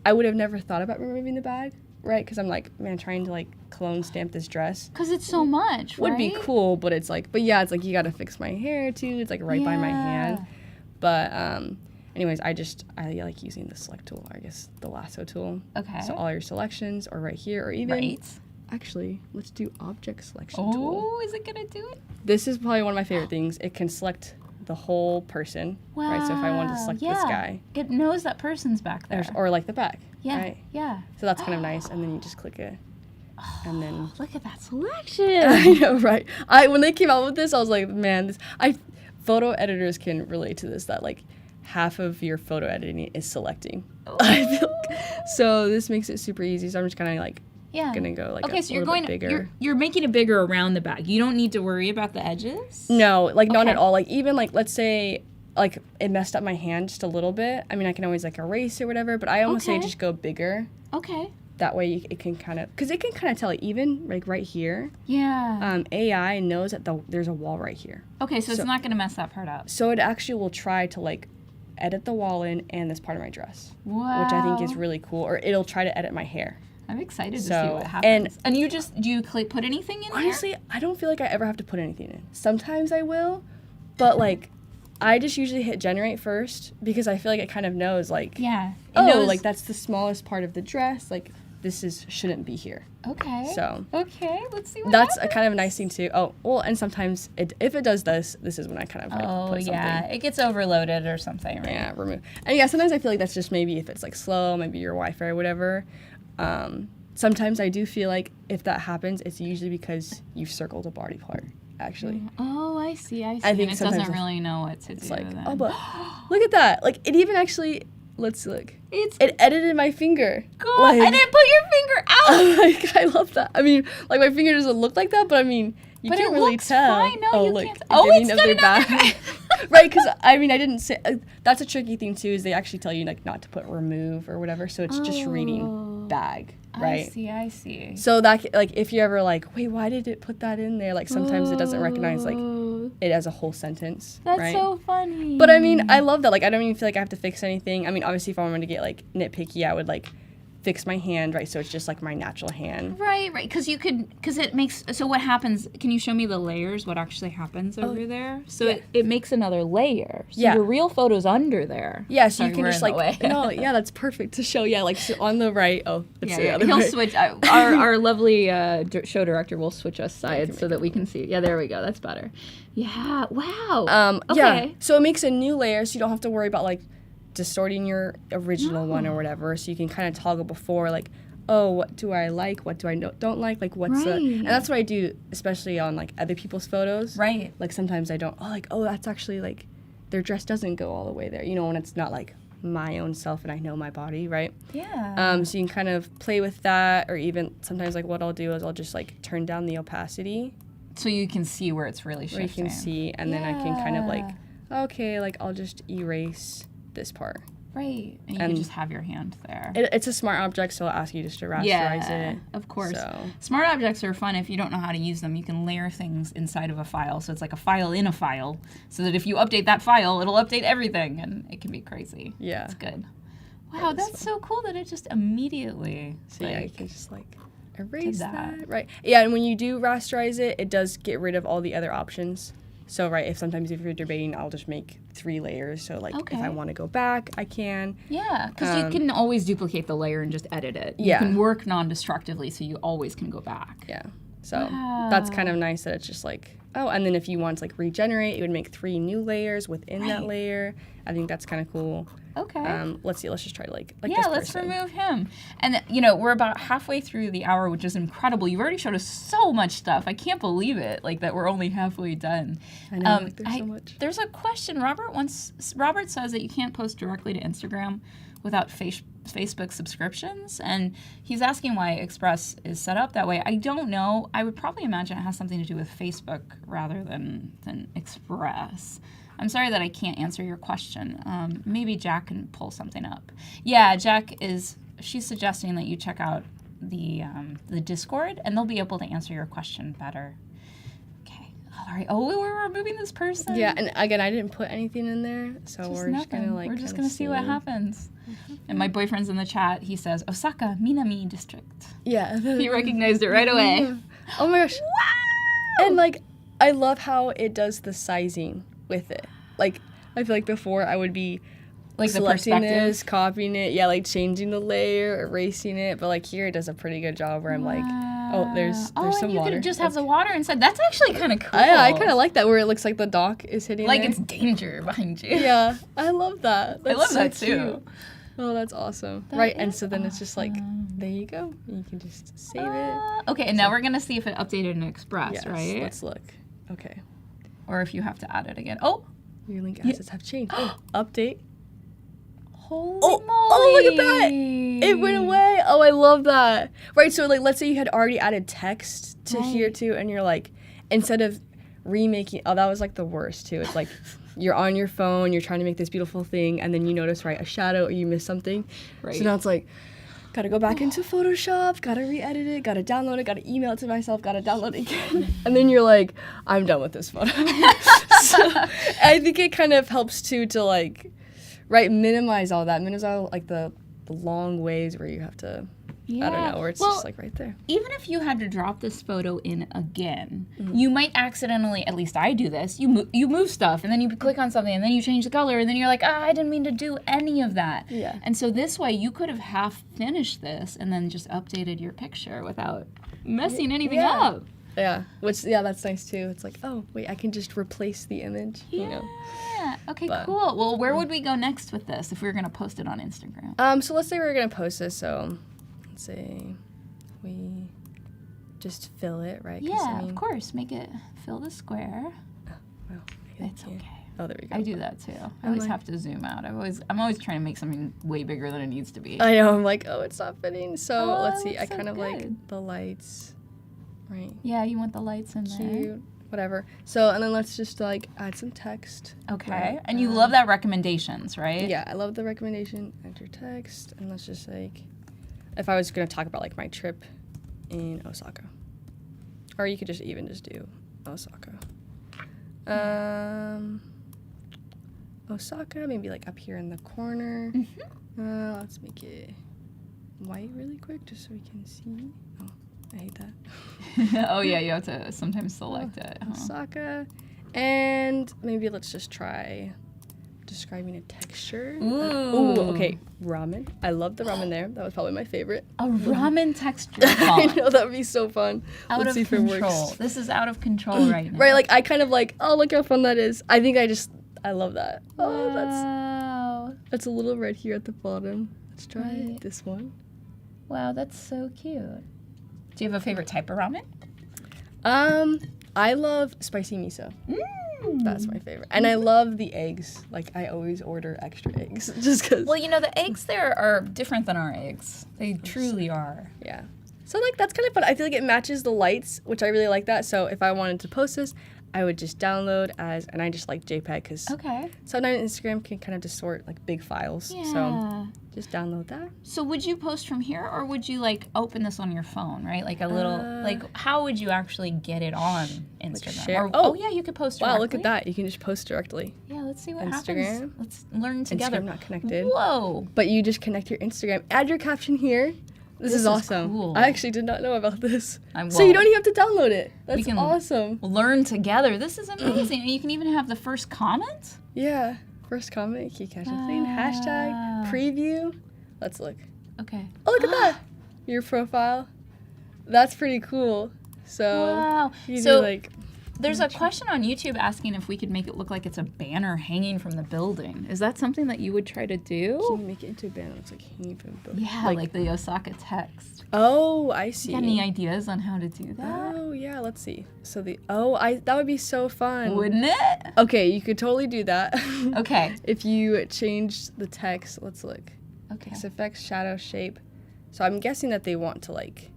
I would have never thought about removing the bag, right? Because I'm like, man, trying to like clone stamp this dress. Because it's so much, would be cool, but it's like, it's like you gotta fix my hair too. It's like right by my hand. But anyways, I like using the select tool, I guess the lasso tool. Okay. So all your selections are right here, or even actually, let's do object selection tool. Oh, is it gonna do it? This is probably one of my favorite things. It can select the whole person. Wow. Right. So if I wanted to select this guy, it knows that person's back there. Or like the back. Yeah. Right? Yeah. So that's kind of nice, and then you just click it. And then look at that selection. I know, right? When they came out with this, I was like, man, photo editors can relate to this. That like. Half of your photo editing is selecting. I feel so this makes it super easy. So I'm just kind of like gonna go like so you're going bigger. You're making it bigger around the bag. You don't need to worry about the edges. No, like not at all. Like even like let's say like it messed up my hand just a little bit. I mean I can always like erase or whatever, but I almost say just go bigger. Okay. That way it can kind of, because it can kind of tell, even like right here. Yeah. AI knows that there's a wall right here. Okay, so it's not gonna mess that part up. So it actually will try to like edit the wall in and this part of my dress. Wow. Which I think is really cool. Or it'll try to edit my hair. I'm excited to see what happens. And do you put anything in honestly, I don't feel like I ever have to put anything in. Sometimes I will, but like I just usually hit generate first, because I feel like it kind of knows like like that's the smallest part of the dress, like this shouldn't be here. Okay. So. Okay, let's see what that's happens. A kind of a nice thing too. Oh, well, and sometimes if it does this is when I kind of like put something. It gets overloaded or something, right? Yeah, remove. And sometimes I feel like that's just maybe if it's like slow, maybe your Wi-Fi or whatever. Sometimes I do feel like if that happens, it's usually because you've circled a body part, actually. Oh, I see. I think and it doesn't really know what to do. It's like, then. But look at that. Like it even actually. Let's look. It edited my finger. Cool. Like, and it put your finger out. Like I love that. I mean, like my finger doesn't look like that, but I mean, you can't really tell. Fine. No, you can't. It's got another bag. Right? Because I mean, I didn't say. That's a tricky thing too. Is they actually tell you like not to put remove or whatever. So it's just reading bag. Right. I see. So that like if you ever like, wait, why did it put that in there? Like sometimes it doesn't recognize like it as a whole sentence. That's so funny. But I mean, I love that. Like I don't even feel like I have to fix anything. I mean, obviously, if I wanted to get like nitpicky, I would like fix my hand, right? So it's just like my natural hand. Right. Because it makes, so what happens, can you show me the layers, what actually happens over there? So it makes another layer. So your real photo's under there. Yeah, so you can just like, that's perfect to show. Yeah, like so on the right. Oh, let's see. He'll switch, our lovely show director will switch us sides so that we can see. Yeah, there we go. That's better. Yeah, wow. Okay. Yeah, so it makes a new layer so you don't have to worry about like distorting your original one or whatever, so you can kind of toggle before like, oh, what do I like? What do I don't like? Like, what's the... And that's what I do, especially on, like, other people's photos. Right. Like, sometimes I don't... Oh, like, oh, that's actually, like, their dress doesn't go all the way there. You know, when it's not, like, my own self and I know my body, right? Yeah. So you can kind of play with that, or even sometimes, like, what I'll do is I'll just, like, turn down the opacity. So you can see where it's really shifting. Where you can see, and then I can kind of, like, okay, like, I'll just erase this part. Right. And you can just have your hand there. It's a smart object, so I'll ask you just to rasterize it. Of course. So. Smart objects are fun if you don't know how to use them. You can layer things inside of a file. So it's like a file in a file. So that if you update that file, it'll update everything. And it can be crazy. Yeah. It's good. Wow, that's so cool that it just immediately... So yeah, you can just like erase that. Right. Yeah, and when you do rasterize it, it does get rid of all the other options. So, right, if you're debating, I'll just make 3 layers. So, like, if I want to go back, I can. Yeah, because you can always duplicate the layer and just edit it. You can work non-destructively, so you always can go back. Yeah. So, that's kind of nice that it's just like, oh, and then if you want to, like, regenerate, it would make 3 new layers within that layer. I think that's kind of cool. Okay. Let's see. Let's just try like yeah, this let's person. remove him. And, you know, we're about halfway through the hour, which is incredible. You've already showed us so much stuff. I can't believe it, like, that we're only halfway done. I know, like, there's so much. There's a question. Robert says that you can't post directly to Instagram without Facebook subscriptions. And he's asking why Express is set up that way. I don't know. I would probably imagine it has something to do with Facebook rather than Express. I'm sorry that I can't answer your question. Maybe Jack can pull something up. Yeah, she's suggesting that you check out the Discord, and they'll be able to answer your question better. Okay. All right. Oh, we're removing this person. Yeah, and again, I didn't put anything in there, so we're just gonna like. We're just gonna see what happens. Mm-hmm. And my boyfriend's in the chat. He says Osaka Minami District. Yeah. He recognized it right away. Oh my gosh. Wow. And like, I love how it does the sizing with it. Like, I feel like before I would be like selecting this, copying it, like changing the layer, erasing it, but like here it does a pretty good job where I'm like, oh, there's some water. Oh, you could just have the water inside. That's actually kind of cool. I kind of like that where it looks like the dock is hitting like there. It's danger behind you. Yeah, I love that. I love that too. Oh, that's awesome. Right, and so then it's just like, there you go. You can just save it. Okay, and now we're going to see if it updated in Express, right? Let's look. Okay. Or if you have to add it again. Oh! Your link assets have changed. Update. Holy moly! Oh, look at that! It went away. Oh, I love that. Right, so like, let's say you had already added text to here too, and you're like, instead of remaking, that was like the worst too. It's like, you're on your phone, you're trying to make this beautiful thing, and then you notice, a shadow or you miss something. Right. So now it's like, gotta go back into Photoshop, gotta re-edit it, gotta download it, gotta email it to myself, gotta download it again. And then you're like, I'm done with this photo. So I think it kind of helps too to like, minimize all that. Minimize all like the long ways where you have to, I don't know, where it's just like right there. Even if you had to drop this photo in again, you might accidentally, at least I do this, you move stuff and then you click on something and then you change the color and then you're like, I didn't mean to do any of that. Yeah. And so this way you could have half finished this and then just updated your picture without messing anything up. Yeah, that's nice too. It's like, oh, wait, I can just replace the image, you know. Yeah, okay, cool. Well, where would we go next with this if we were going to post it on Instagram? So let's say we were going to post this, so let's say we just fill it, right? Yeah, of course. Fill the square. Oh, well, it's okay. Oh, there we go. I do that too. I always have to zoom out. I'm always trying to make something way bigger than it needs to be. I know. I'm like, oh, it's not fitting. So let's see. I kind of like the lights, right? Yeah, you want the lights in there. Cute. Whatever. So, and then let's just like add some text. Okay. Right? And you love that recommendations, right? Yeah, I love the recommendation. Enter text, and let's just like, if I was gonna talk about like my trip in Osaka, or you could just do Osaka. Osaka, maybe like up here in the corner. Let's make it white really quick just so we can see. Oh, I hate that. Oh yeah, you have to sometimes select it. Osaka, and maybe let's just try describing a texture. Ooh, okay, ramen. I love the ramen there. That was probably my favorite. A ramen texture font. I know, that would be so fun. Let's see if it works. This is out of control right now. Right, like I kind of like, oh, look how fun that is. I think I love that. Oh, that's a little red here at the bottom. Let's try this one. Wow, that's so cute. Do you have a favorite type of ramen? I love spicy miso. That's my favorite. And I love the eggs. Like, I always order extra eggs just because. Well, the eggs there are different than our eggs. They truly are. Yeah. So, like, that's kind of fun. I feel like it matches the lights, which I really like that. So, if I wanted to post this, I would just download and I just like JPEG because sometimes Instagram can kind of distort, like, big files. Yeah. So, just download that. So, would you post from here or would you, like, open this on your phone, right? Like a little, like, how would you actually get it on Instagram? Like share? Or, yeah, you could post directly. Wow, look at that. You can just post directly. Yeah, let's see what Instagram. happens. Let's learn together. Instagram not connected. Whoa. But you just connect your Instagram. Add your caption here. This is awesome. Cool. I actually did not know about this. So you don't even have to download it. That's awesome. Learn together. This is amazing. And you can even have the first comment. Yeah. First comment, key caption clean, hashtag, preview. Let's look. Okay. Oh, look at that. Your profile. That's pretty cool. So you do like. There's a question on YouTube asking if we could make it look like it's a banner hanging from the building. Is that something that you would try to do? Can you make it into a banner that's like hanging from the building? Yeah, like the Osaka text. Oh, I see. You got any ideas on how to do that? Oh, yeah, let's see. So that would be so fun. Wouldn't it? Okay, you could totally do that. Okay. If you change the text, let's look. Okay. Text effects, shadow, shape. So I'm guessing that they want to like.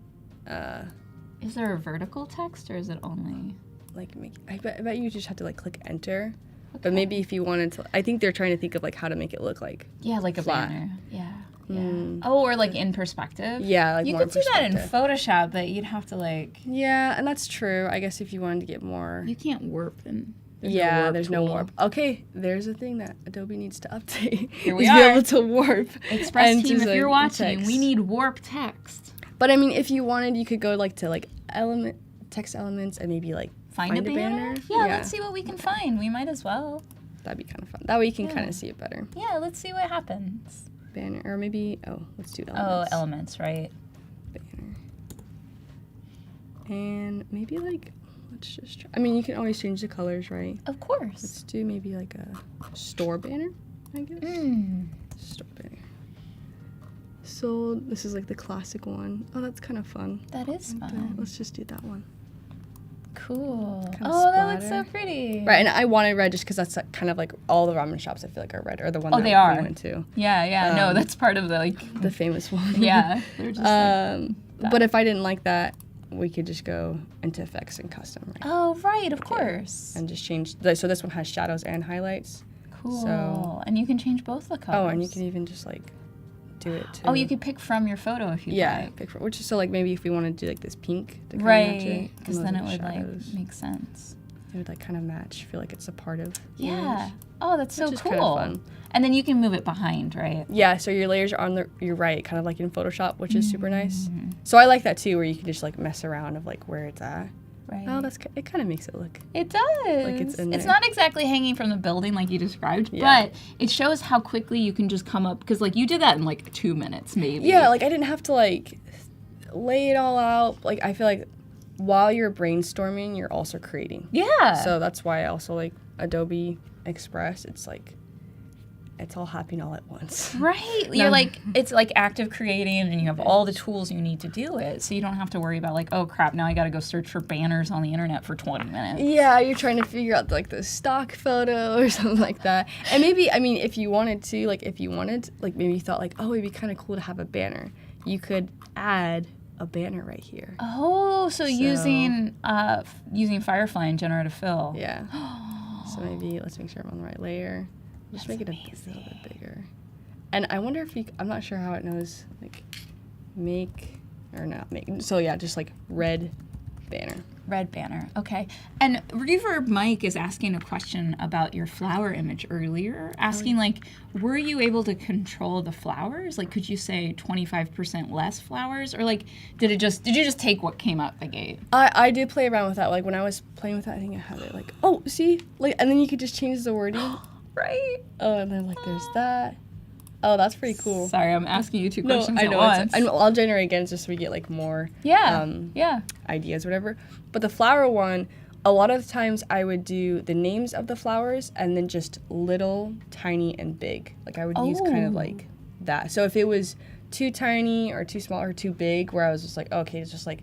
Is there a vertical text or is it only? Like I bet you just have to like click enter. Okay. But maybe if you wanted to, I think they're trying to think of like how to make it look like. Yeah, like flat. A banner. Yeah. Oh, or like in perspective. Yeah, like you more could do that in Photoshop, but you'd have to like. Yeah, and that's true. I guess if you wanted to get more. You can't warp and. There's no warp. Okay, there's a thing that Adobe needs to update. Here we are. Be able to warp. Express team, if you're watching, we need warp text. But I mean, if you wanted, you could go like to like text elements and maybe like. Find a banner? Yeah, let's see what we can find. We might as well. That'd be kind of fun. That way you can kind of see it better. Yeah, let's see what happens. Banner, or maybe, let's do elements. Oh, elements, right. Banner. And maybe like, let's just try. I mean, you can always change the colors, right? Of course. Let's do maybe like a store banner, I guess. Store banner. So this is like the classic one. Oh, that's kind of fun. That is fun. Let's just do that one. Cool. That looks so pretty. Right, and I wanted red just because that's kind of like all the ramen shops I feel like are red, or the one that they are. we went to. Yeah, no, that's part of the famous one. Yeah, they're just but if I didn't like that, we could just go into effects and custom. Right? Oh, right, of course. And just change. So this one has shadows and highlights. Cool. And you can change both the colors. Oh, and you can even just like do it too. Oh, you could pick from your photo if you like. Pick from, which is so like maybe if we want to do like this pink to kind right, of match it, because then it would like make sense. It would like kind of match. Feel like it's a part of. The yeah. image, oh, that's so cool. Kind of fun. And then you can move it behind, right? Yeah. So your layers are on your right, kind of like in Photoshop, which is super nice. So I like that too, where you can just like mess around of like where it's at. Right. Oh, it kind of makes it look. It does. Like it's in there. It's not exactly hanging from the building like you described, but it shows how quickly you can just come up, because like you did that in like 2 minutes maybe. Yeah, like I didn't have to like lay it all out. Like I feel like while you're brainstorming, you're also creating. Yeah. So that's why I also like Adobe Express. It's like it's all happening all at once. Right. You're like, it's like active creating, and you have all the tools you need to do it. So you don't have to worry about like, oh crap, now I got to go search for banners on the internet for 20 minutes. Yeah, you're trying to figure out like the stock photo or something like that. And maybe, I mean, if you wanted, maybe you thought like, oh, it'd be kind of cool to have a banner. You could add a banner right here. Oh, so using Firefly and Generative Fill. Yeah. So maybe let's make sure I'm on the right layer. Just make it a little bit bigger. And I wonder if I'm not sure how it knows, like, make, or not make. So yeah, just like red banner. Red banner, okay. And Reverb Mike is asking a question about your flower image earlier, asking like, were you able to control the flowers? Like, could you say 25% less flowers? Or like, did you just take what came out the gate? I did play around with that. Like when I was playing with that, I think I had it like, oh, see? Like, and then you could just change the wording. Right. Oh, and then like there's that. Oh, that's pretty cool. Sorry, I'm asking you two questions at once. I'll generate again just so we get like more ideas, whatever. But the flower one, a lot of the times I would do the names of the flowers and then just little, tiny, and big. Like I would use kind of like that. So if it was too tiny or too small or too big, where I was just like, okay, it's just like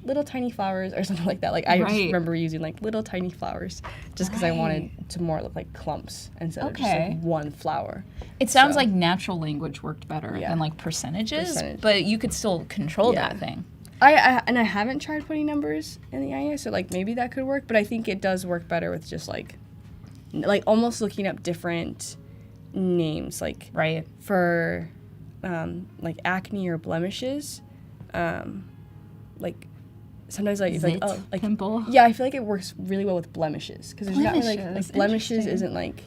little tiny flowers or something like that. Like I just remember using like little tiny flowers just because I wanted to more look like clumps instead of just like one flower. It sounds like natural language worked better than like percentages, but you could still control that thing. I haven't tried putting numbers in the IA, so like maybe that could work, but I think it does work better with just like almost looking up different names, like for like acne or blemishes, like sometimes like it's like like pimple. Yeah, I feel like it works really well with blemishes because there's not really like blemishes isn't like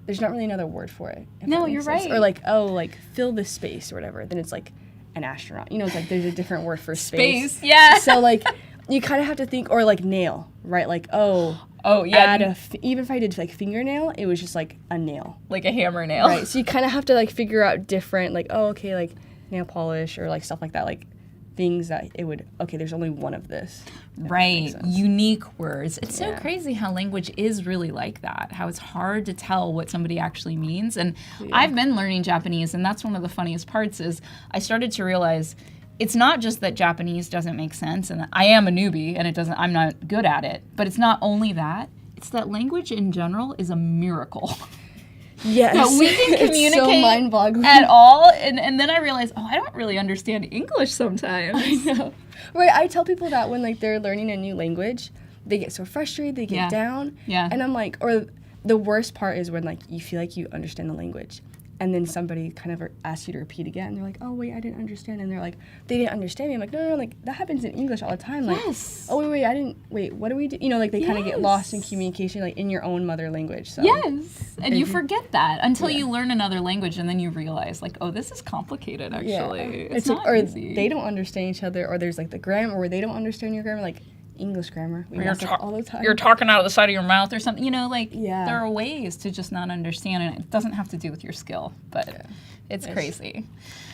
there's not really another word for it. No, you're right. Or like like fill the space or whatever. Then it's like an astronaut. You know, it's like there's a different word for space. Yeah. So like you kind of have to think, or like nail, right? Like even if I did like fingernail, it was just like a nail, like a hammer nail. Right. So you kind of have to like figure out different like like nail polish or like stuff like that, like things that it would there's only one of this. Right. Unique words. It's so crazy how language is really like that, how it's hard to tell what somebody actually means. And I've been learning Japanese, and that's one of the funniest parts is I started to realize it's not just that Japanese doesn't make sense, and I am a newbie, and I'm not good at it, but it's not only that, it's that language in general is a miracle. Yes. That we can communicate it's so mind-boggling. At all, and then I realized, I don't really understand English sometimes. I know. Right, I tell people that when like they're learning a new language, they get so frustrated, they get down. Yeah. And I'm like, or the worst part is when like you feel like you understand the language, and then somebody kind of asks you to repeat again. They're like, oh, wait, I didn't understand. And they're like, they didn't understand me. I'm like, no, like, that happens in English all the time. Like, oh, wait, what do we do? You know, like, they kind of get lost in communication, like, in your own mother language. So. Yes, and you forget that until you learn another language, and then you realize, like, oh, this is complicated, actually. Yeah. It's not easy. Or they don't understand each other, or there's, like, the grammar, where they don't understand your grammar, like, English grammar. We mess up all the time. You're talking out of the side of your mouth or something. You know, like, there are ways to just not understand, and it doesn't have to do with your skill, but it's crazy.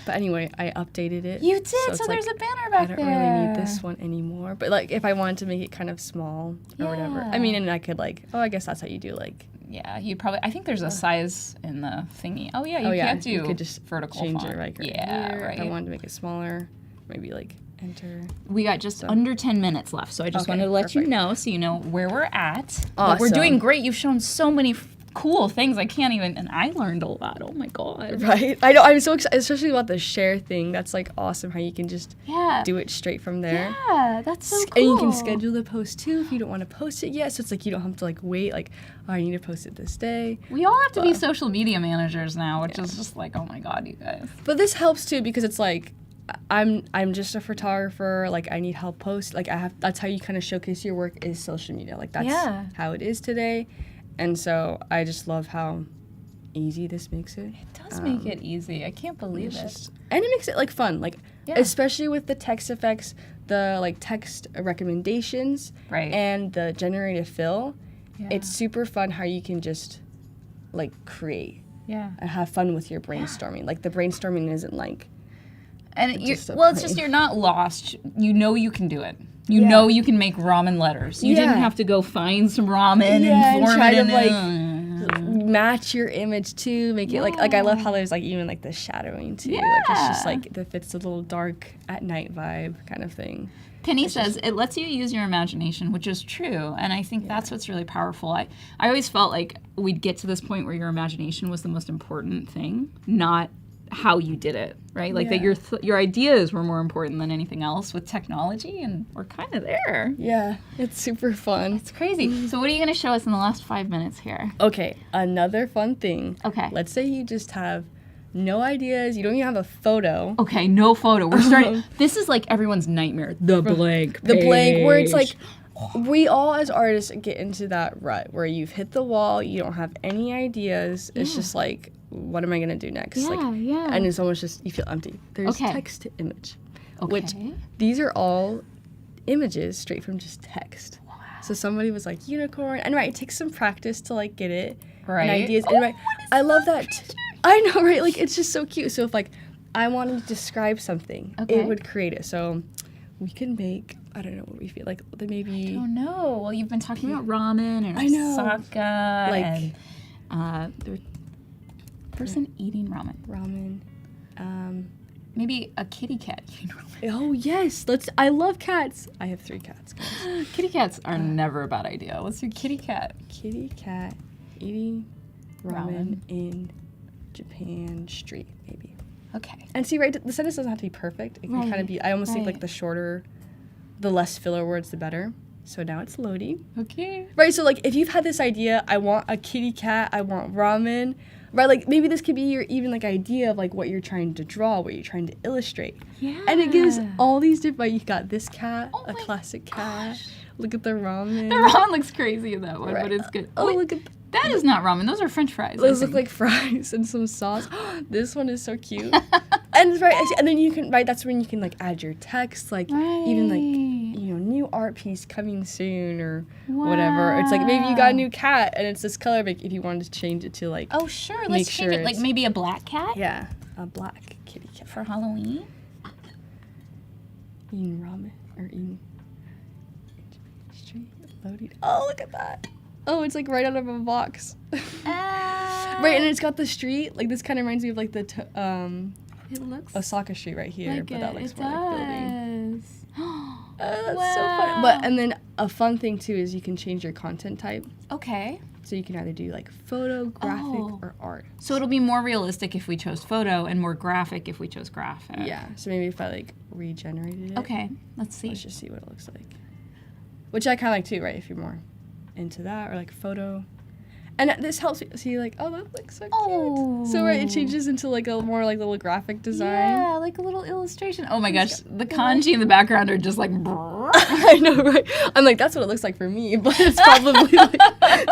But anyway, I updated it. You did, so there's a banner back there. I don't really need this one anymore. But, like, if I wanted to make it kind of small or whatever. I mean, and I could, like, I guess that's how you do, like... Yeah, you probably... I think there's a size in the thingy. Oh, yeah, you can't do you could just vertical change font. It right here. If I wanted to make it smaller, maybe, like... Enter. We got just under 10 minutes left, so I just wanted to let you know so you know where we're at. Awesome. But we're doing great. You've shown so many cool things. I can't even, and I learned a lot. Oh my God. Right? I know. I'm so excited, especially about the share thing. That's like awesome how you can just do it straight from there. Yeah, that's so cool. And you can schedule the post too if you don't want to post it yet. So it's like you don't have to like wait, like, oh, I need to post it this day. We all have to be social media managers now, which is just like, oh my God, you guys. But this helps too because it's like, I'm just a photographer, like I need help post, like that's how you kind of showcase your work is social media, like that's how it is today. And so I just love how easy this makes it. It does make it easy. I can't believe it. And it makes it like fun, like especially with the text effects, the like text recommendations, and the generative fill. It's super fun how you can just like create and have fun with your brainstorming. Like the brainstorming isn't like and it's just you're not lost. You know you can do it. You know you can make ramen letters. You didn't have to go find some ramen and form try it to like match your image too. Make it like I love how there's like even like the shadowing too. Like it's just like that fits the little dark at night vibe kind of thing. Penny says it lets you use your imagination, which is true, and I think that's what's really powerful. I always felt like we'd get to this point where your imagination was the most important thing, not how you did it, right? Like that your ideas were more important than anything else with technology, and we're kind of there. Yeah, it's super fun. It's crazy. So what are you going to show us in the last 5 minutes here? Okay, another fun thing. Okay. Let's say you just have no ideas, you don't even have a photo. Okay, no photo. We're starting. This is like everyone's nightmare. The blank page. The blank, where it's like, we all as artists get into that rut where you've hit the wall, you don't have any ideas. It's just like, what am I gonna do next? And it's almost just, you feel empty. There's text to image, which these are all images straight from just text. Wow. So somebody was like unicorn, and it takes some practice to like get it and ideas. And I love that. I know, right? Like it's just so cute. So if like I wanted to describe something, it would create it. So we can make, I don't know what we feel like. Maybe I don't know. Well, you've been talking about ramen and osaka, like and the person eating ramen. maybe a kitty cat. Oh, yes. I love cats. I have 3 cats, guys. Kitty cats are never a bad idea. What's your kitty cat? Kitty cat eating ramen in Japan street, maybe. Okay. And see, right, the sentence doesn't have to be perfect. It can kind of be, I almost think like the less filler words, the better. So now it's loading. Okay. Right, so like if you've had this idea, I want a kitty cat, I want ramen, right, like maybe this could be your even like idea of like what you're trying to draw, what you're trying to illustrate. Yeah. And it gives all these different, you got this cat, a classic cat. Gosh. Look at the ramen. The ramen looks crazy in that one, Right. but it's good. Oh, look at that is not ramen. Those are French fries. those look like fries and some sauce. This one is so cute. And then you can that's when you can like add your text, like even like new art piece coming soon or whatever. It's like maybe you got a new cat and it's this color, but if you wanted to change it to like let's change it. Like maybe a black cat. Yeah, a black kitty cat for Halloween. Eating ramen or eating street loading. Oh, look at that. Oh, it's like right out of a box. Right, and it's got the street. Like this kind of reminds me of like it looks Osaka Street right here, like but that looks it more does. like building. That's so funny. And then a fun thing too is you can change your content type. Okay. So you can either do like photo, graphic, or art. So it'll be more realistic if we chose photo and more graphic if we chose graphic. Yeah. So maybe if I like regenerated it. Okay. Let's see. Let's just see what it looks like. Which I kind of like too, right? If you're more into that or like photo. And this helps you see like, oh, that looks so cute. So right, it changes into like a more like little graphic design. Yeah, like a little illustration. Oh my gosh, the kanji in the background are just like. I know, right? I'm like, that's what it looks like for me, but it's probably like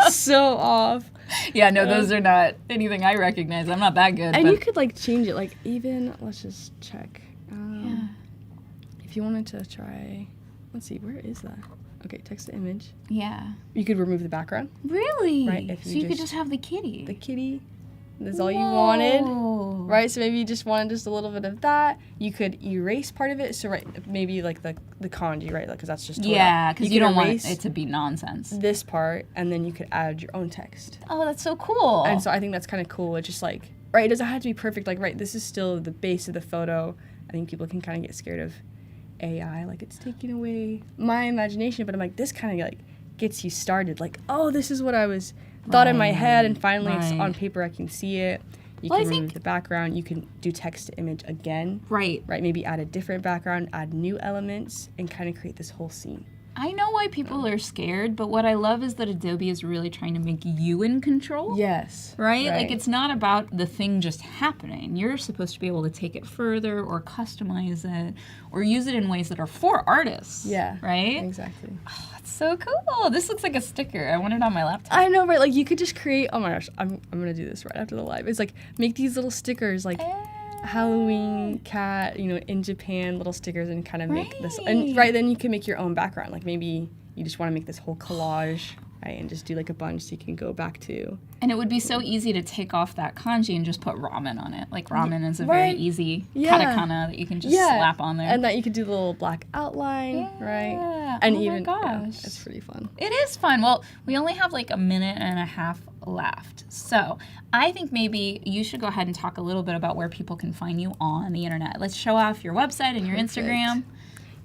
so off. Yeah, no, those are not anything I recognize. I'm not that good. And you could like change it, like even let's just check. If you wanted to try, let's see, where is that? Okay, text to image. Yeah. You could remove the background. Really? Right. If so you could just have the kitty. The kitty. That's all you wanted. Right? So maybe you just wanted just a little bit of that. You could erase part of it. So maybe like the kanji, right? Because that's just because you don't want it to be nonsense. This part, and then you could add your own text. Oh, that's so cool. And so I think that's kind of cool. It's just like, right, it doesn't have to be perfect. Like, right, this is still the base of the photo. I think people can kind of get scared of AI, like it's taking away my imagination, but I'm like, this kind of like gets you started, like, oh, this is what I was thought in my head, and finally it's on paper, I can see it. You can remove the background, you can do text to image again, right, maybe add a different background, add new elements, and kind of create this whole scene. I know why people are scared, but what I love is that Adobe is really trying to make you in control. Yes. Right? Like, it's not about the thing just happening. You're supposed to be able to take it further or customize it or use it in ways that are for artists. Yeah. Right? Exactly. Oh, it's so cool. This looks like a sticker. I want it on my laptop. I know, right? Like, you could just create, oh my gosh, I'm going to do this right after the live. It's like, make these little stickers, like, Halloween cat, in Japan, little stickers, and kind of make this. And then you can make your own background. Like maybe you just want to make this whole collage, right, and just do like a bunch so you can go back to. And it would be so easy to take off that kanji and just put ramen on it. Like ramen is a very easy katakana that you can just slap on there. And that you could do the little black outline, right? And my gosh. It's pretty fun. It is fun. Well, we only have like a minute and a half left. So I think maybe you should go ahead and talk a little bit about where people can find you on the internet. Let's show off your website and your Instagram.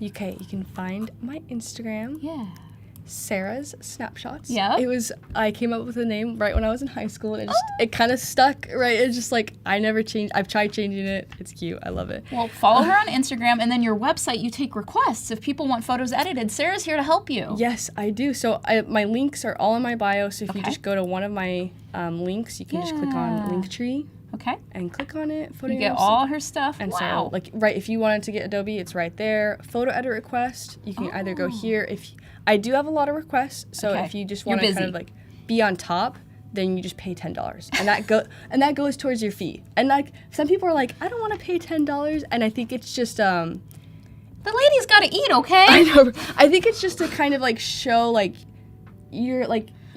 Okay, you can find my Instagram. Yeah. Sara's Snapshots. Yeah. I came up with the name right when I was in high school, and it kind of stuck, right? It's just like, I never changed. I've tried changing it. It's cute. I love it. Well, follow her on Instagram, and then your website, you take requests. If people want photos edited, Sara's here to help you. Yes, I do. So my links are all in my bio, so if you just go to one of my links, you can just click on Linktree. Okay. And click on it. You get all her stuff. And so, if you wanted to get Adobe, it's right there. Photo edit request, you can either go here. I do have a lot of requests, so if you just want to kind of like be on top, then you just pay $10, and that goes towards your fee. And like some people are like, I don't want to pay $10, and I think it's just the lady's got to eat, okay? I know. I think it's just to kind of like show like you're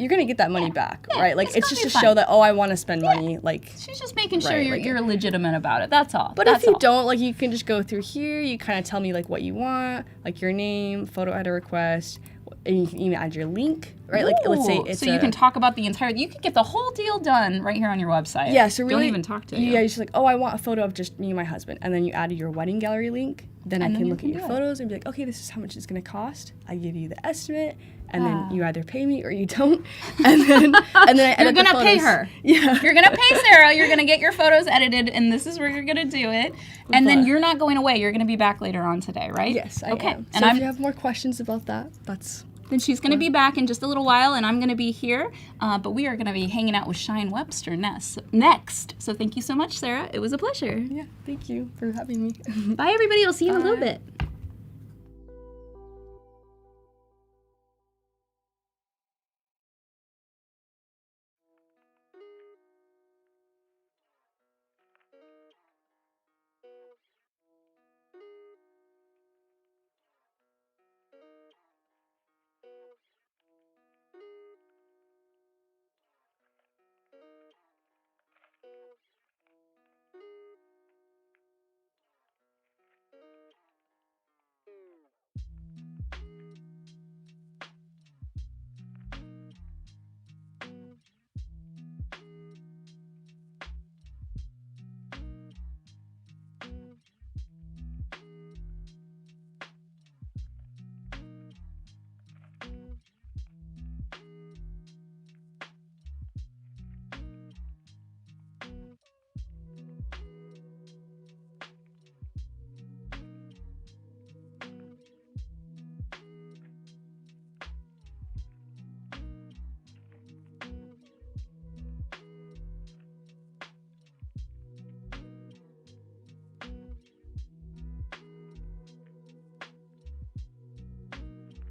gonna get that money back, right? Like it's just to show that, oh, I want to spend money. Like she's just making sure you're legitimate about it. That's all. But if you don't, like, you can just go through here. You kind of tell me like what you want, like your name, photo edit request. and you can even add your link, right? Ooh, like let's say it's so you can talk about the entire. You could get the whole deal done right here on your website. Yeah, so really, don't even talk to you. Yeah, you're just like, oh, I want a photo of just me and my husband, and then you add your wedding gallery link. Then I can look at your photos and be like, okay, this is how much it's gonna cost. I give you the estimate, and then you either pay me or you don't, and then I edit You're gonna the pay photos. her. Yeah, You're gonna pay Sarah. You're gonna get your photos edited, and this is where you're gonna do it. And then you're not going away. You're gonna be back later on today, right? Yes, I am. And So if you have more questions about that, then she's going to be back in just a little while, and I'm going to be here. But we are going to be hanging out with Shine Webster next. So thank you so much, Sarah. It was a pleasure. Yeah, thank you for having me. Bye, everybody. I'll see you in a little bit.